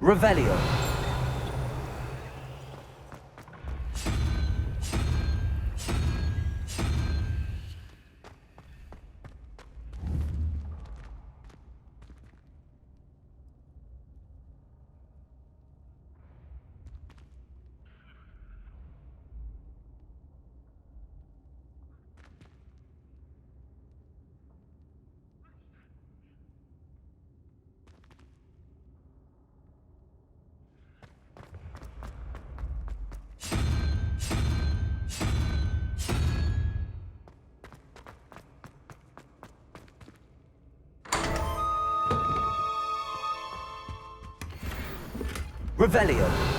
Revelio. Revelio.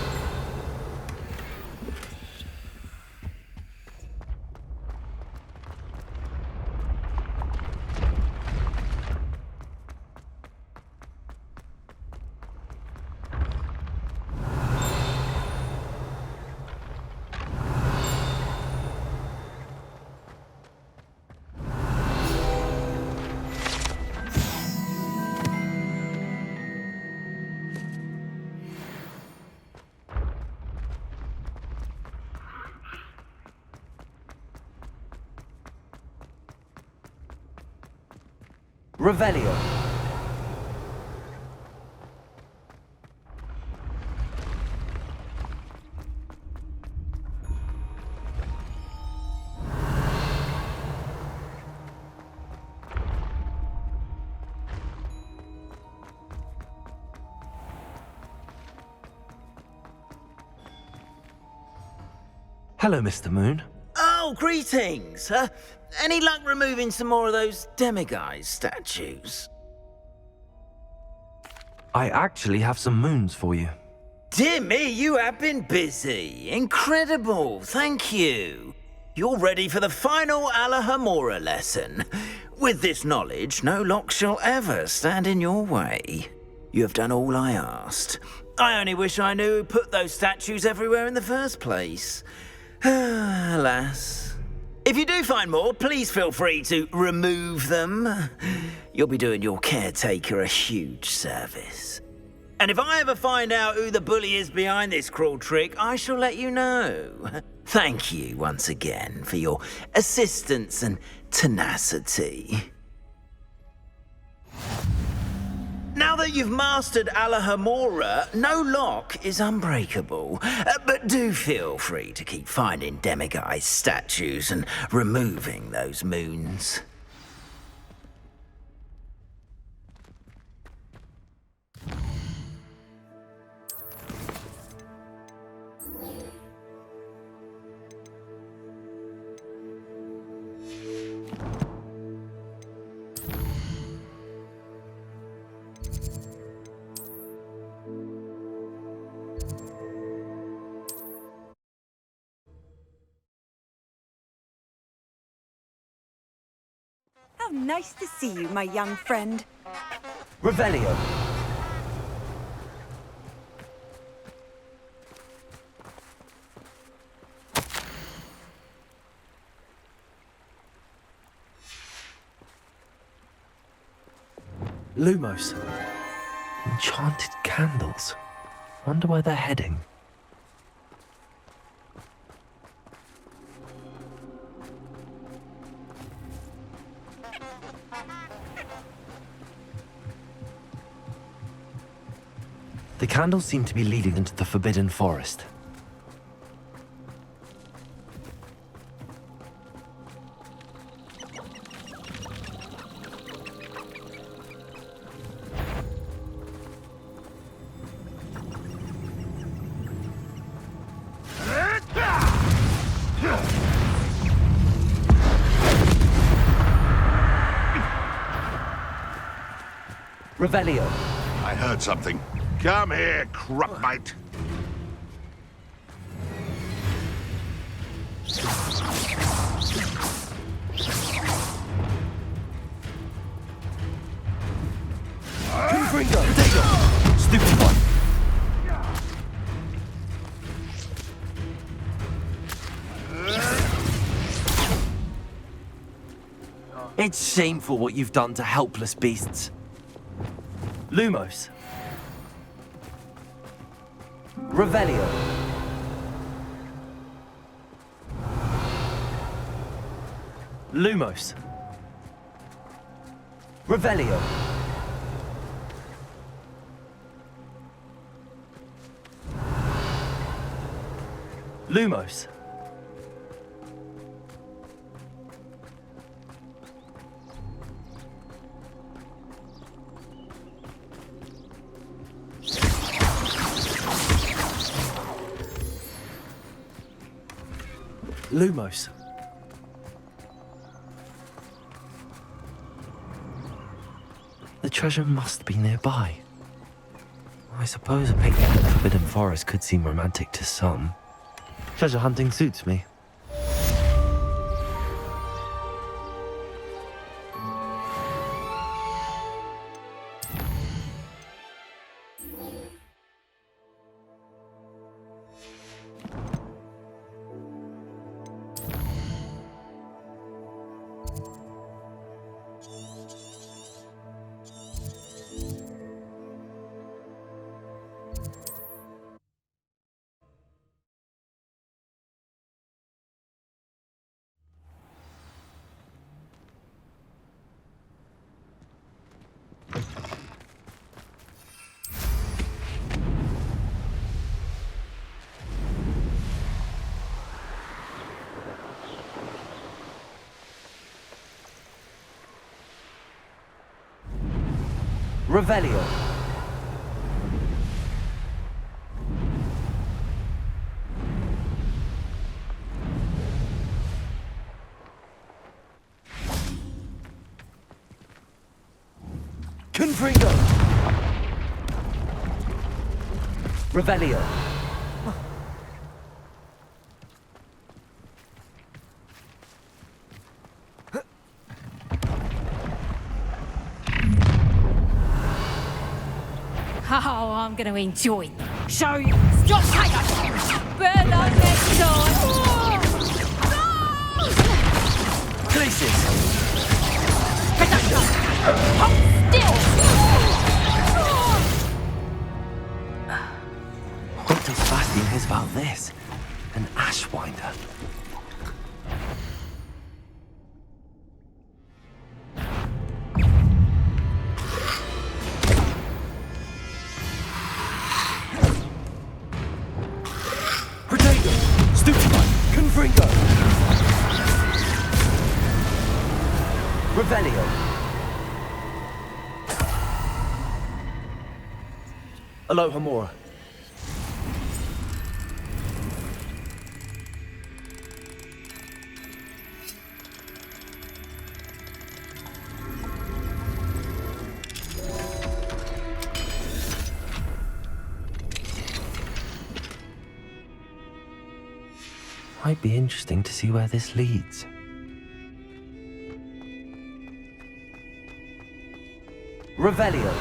Revelio. Hello, Mr. Moon. Oh, greetings! Any luck removing some more of those demiguise statues? I actually have some moons for you. Dear me, you have been busy. Incredible, thank you. You're ready for the final Alohomora lesson. With this knowledge, no lock shall ever stand in your way. You have done all I asked. I only wish I knew who put those statues everywhere in the first place. Alas. If you do find more, please feel free to remove them. You'll be doing your caretaker a huge service. And if I ever find out who the bully is behind this cruel trick, I shall let you know. Thank you once again for your assistance and tenacity. Now that you've mastered Alohomora, no lock is unbreakable. But do feel free to keep finding demiguise statues and removing those moons. How nice to see you, my young friend. Revelio. Lumos. Enchanted candles. Wonder where they're heading. The candles seem to be leading into the Forbidden Forest. Revelio. I heard something. Come here, crupmate. Confringo. Potato. Stupid one. It's shameful what you've done to helpless beasts. Lumos. Revelio. Lumos. Revelio. Lumos. Lumos. The treasure must be nearby. I suppose a picnic in the Forbidden Forest could seem romantic to some. Treasure hunting suits me. Revelio. Confringo. Revelio. Oh, I'm going to enjoy them. Show you. Stop, Pela next time. Places. Hold still. What does Sebastian hear about this? An ashwinder. Revelio. Alohomora. Might be interesting to see where this leads. Revelio.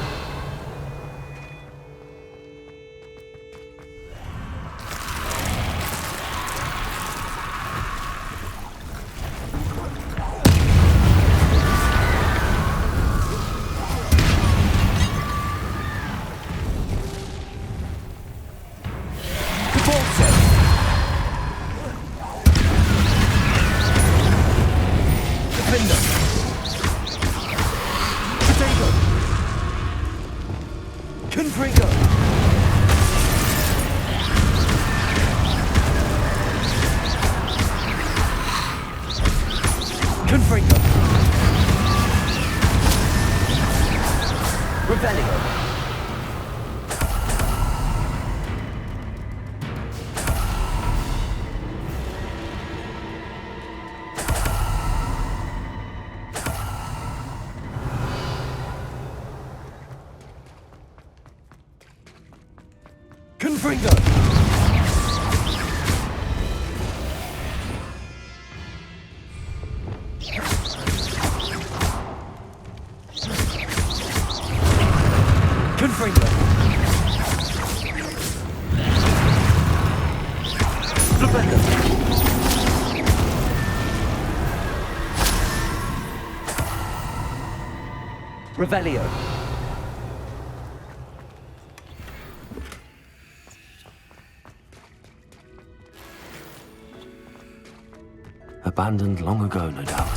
Confringo! Confringo! Flipendo! Revelio! Abandoned long ago, no doubt.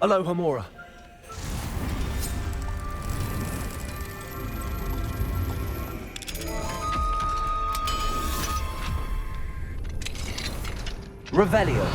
Alohomora. Revelio.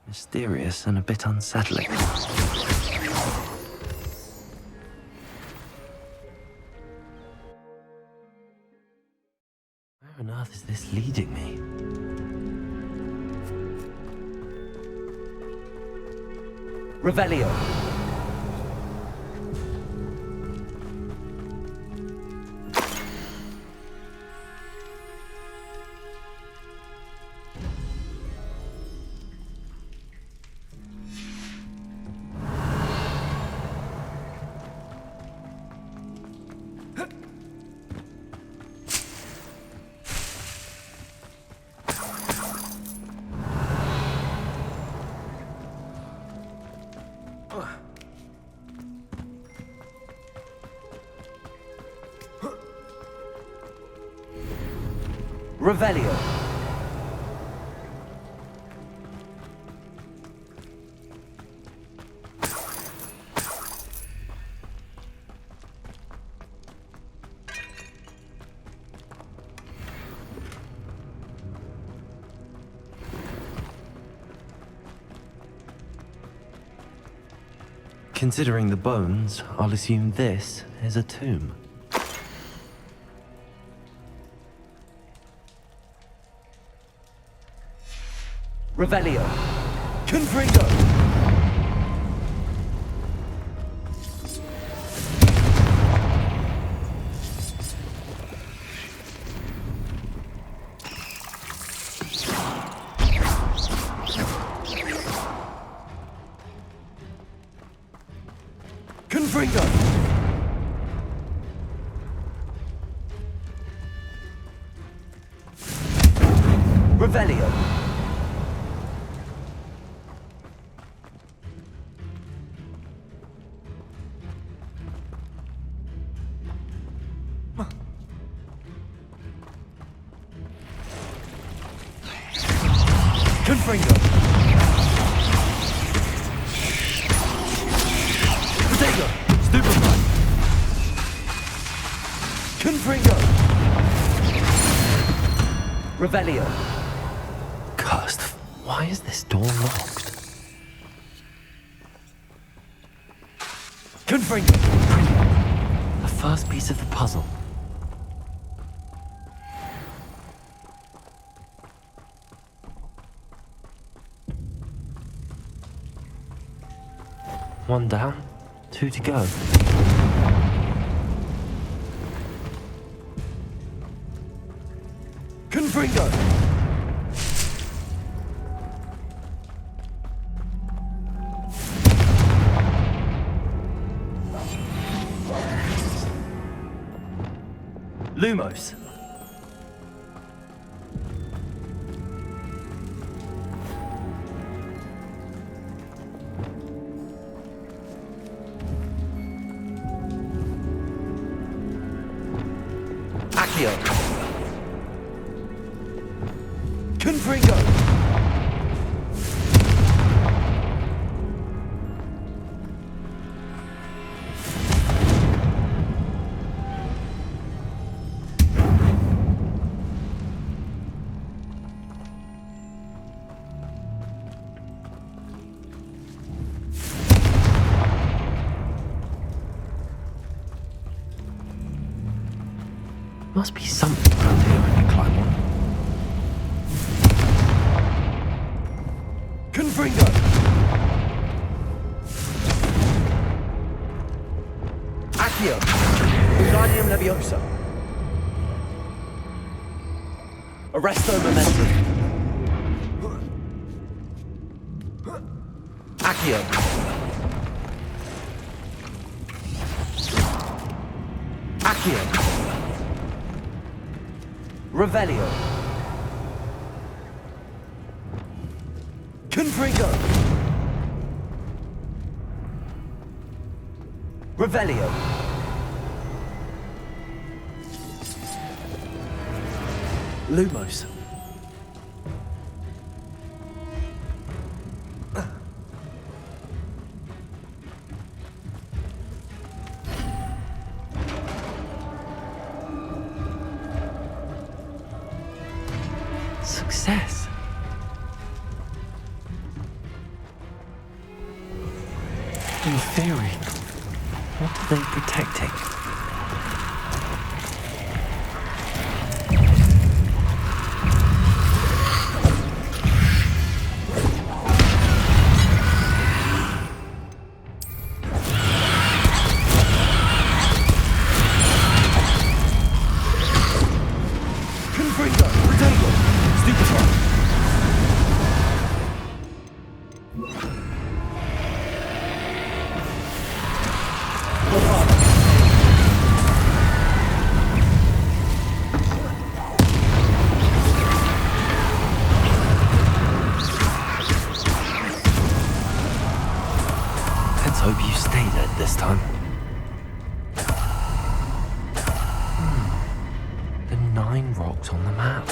Mysterious and a bit unsettling. Where on earth is this leading me? Revelio. Revelio. Considering the bones, I'll assume this is a tomb. Revelio. Confringo. Confringo. Revelio. Confringo. Protego. Stupefy. Confringo. Revelio. Cursed. Why is this door locked? Confringo. Brilliant. The first piece of the puzzle. One down, 2 to go. Confringo! Lumos. Accio! Confringo! Must be something around here I can climb on. Confringo! Accio! Wingardium Leviosa! Arresto Momentum! Accio! Accio! Revelio! Confringo! Revelio! Lumos. Success. In theory, what are they protecting? Let's hope you stay dead this time. The 9 rocks on the map.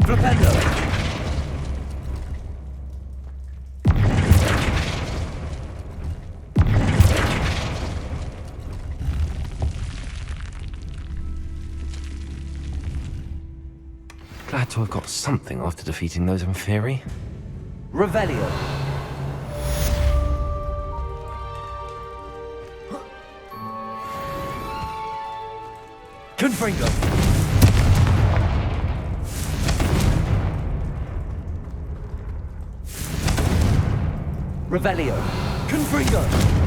Flipendo! Glad to have got something after defeating those in theory. Revelio! Confringo! Revelio! Confringo!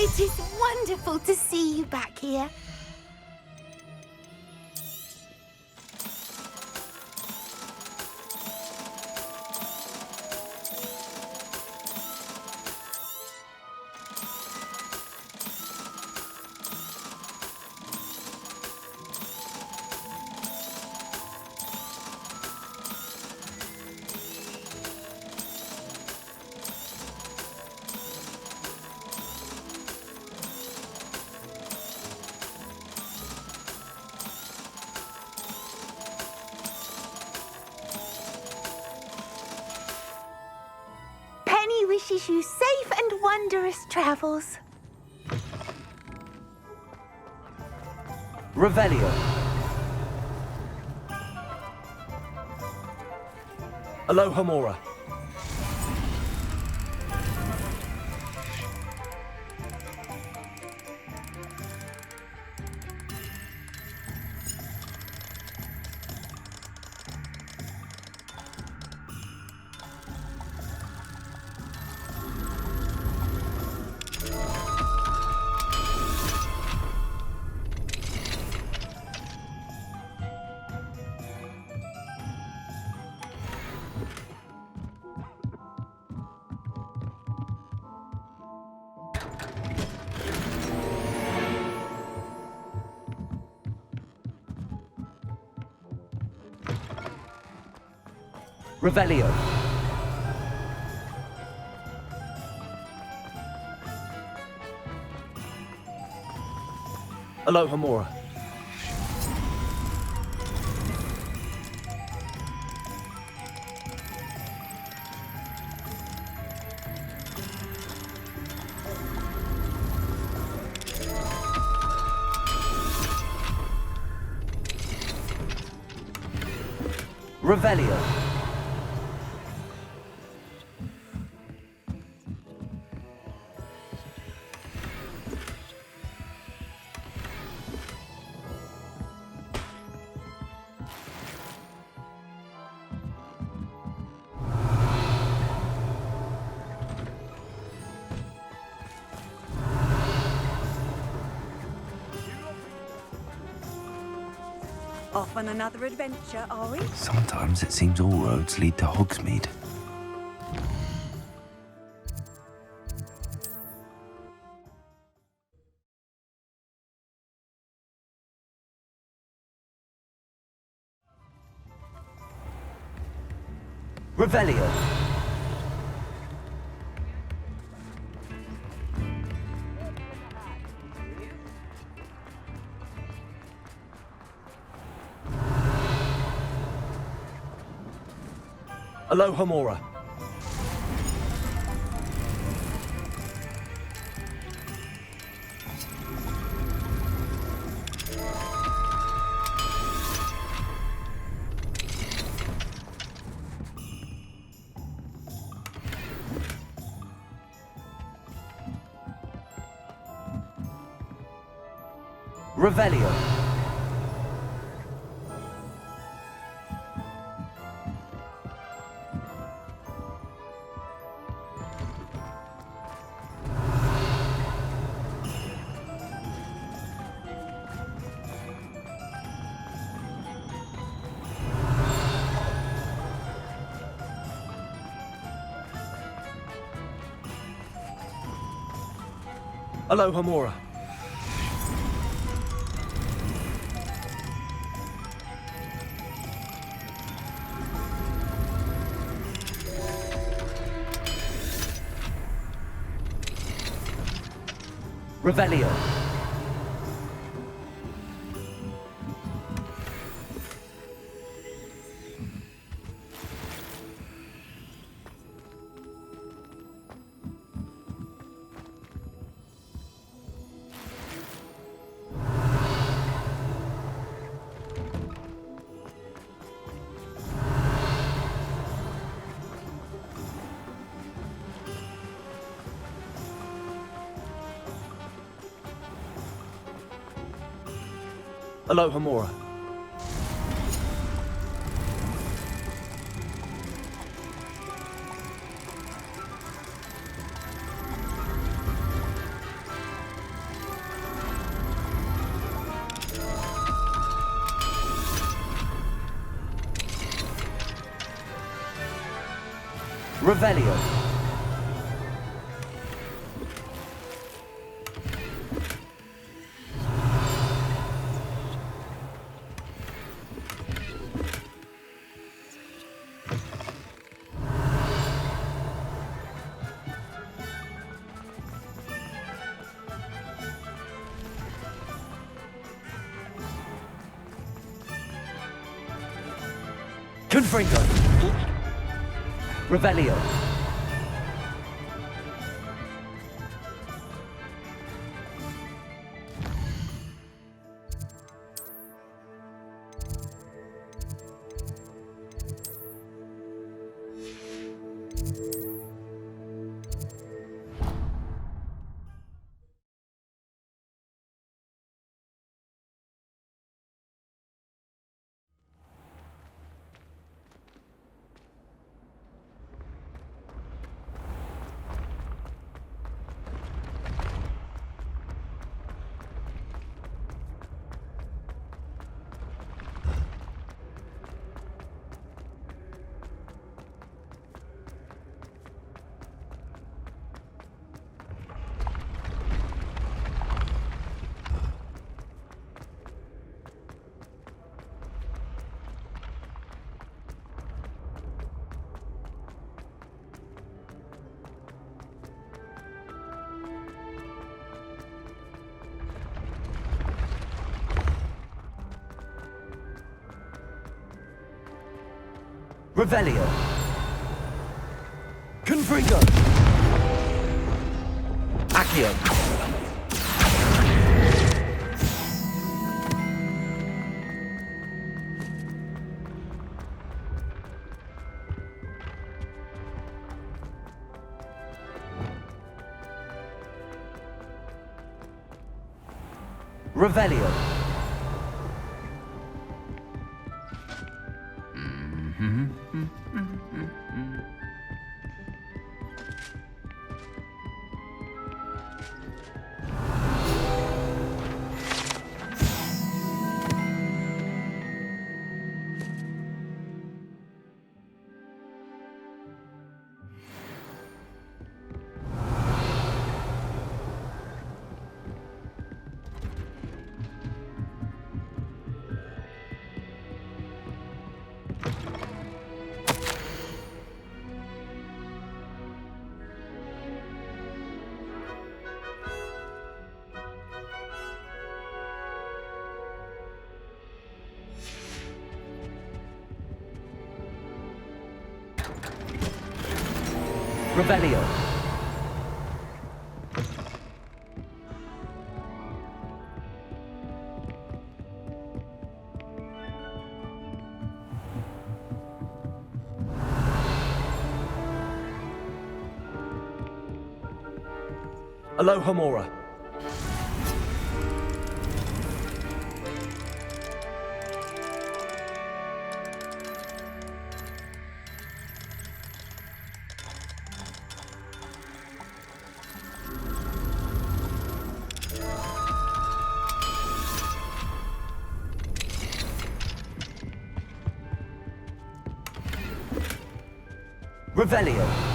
It is wonderful to see you back here. Penny wishes you safe and wondrous travels. Revelio. Alohomora. Revelio. Alohomora. Revelio. Off on another adventure, are we? Sometimes it seems all roads lead to Hogsmeade. Revelio. Alohomora. Revelio. Alohomora. Revelio. Alohomora. Revelio. Confringo. Revelio. Revelio. Confringo. Accio. Revelio. Revelio. Alohomora. Revelio.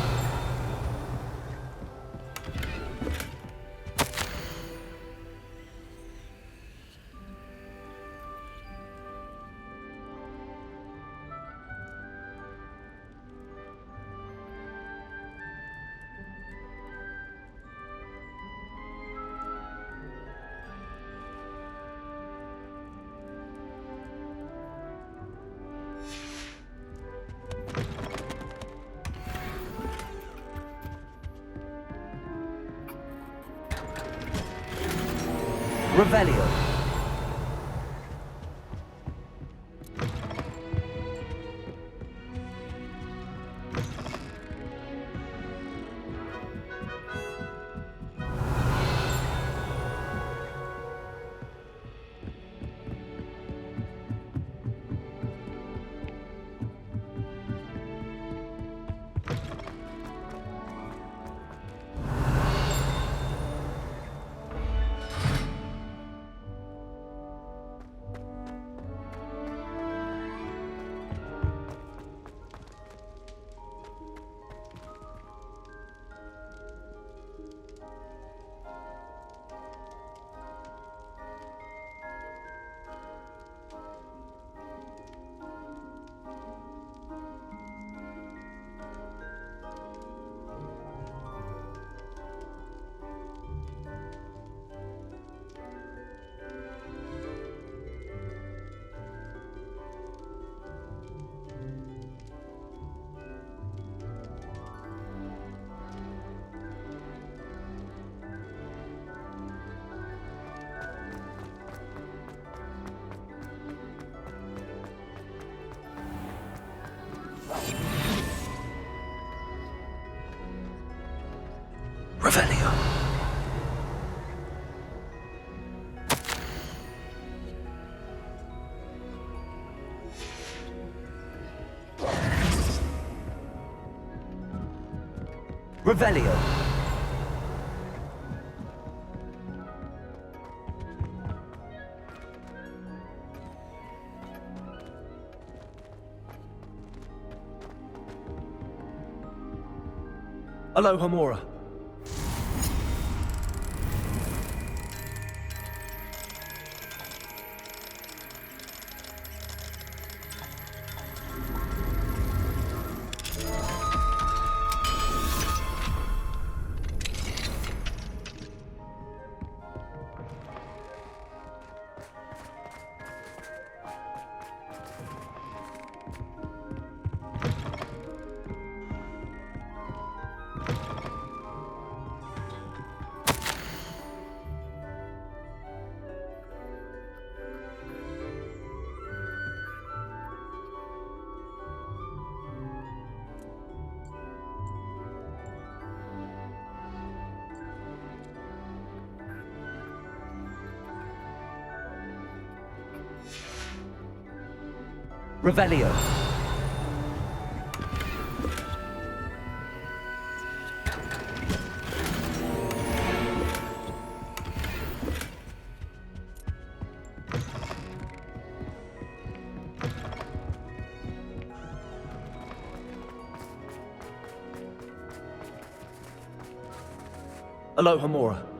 Revelio. Revelio. Revelio. Alohomora. Revelio. Alohomora.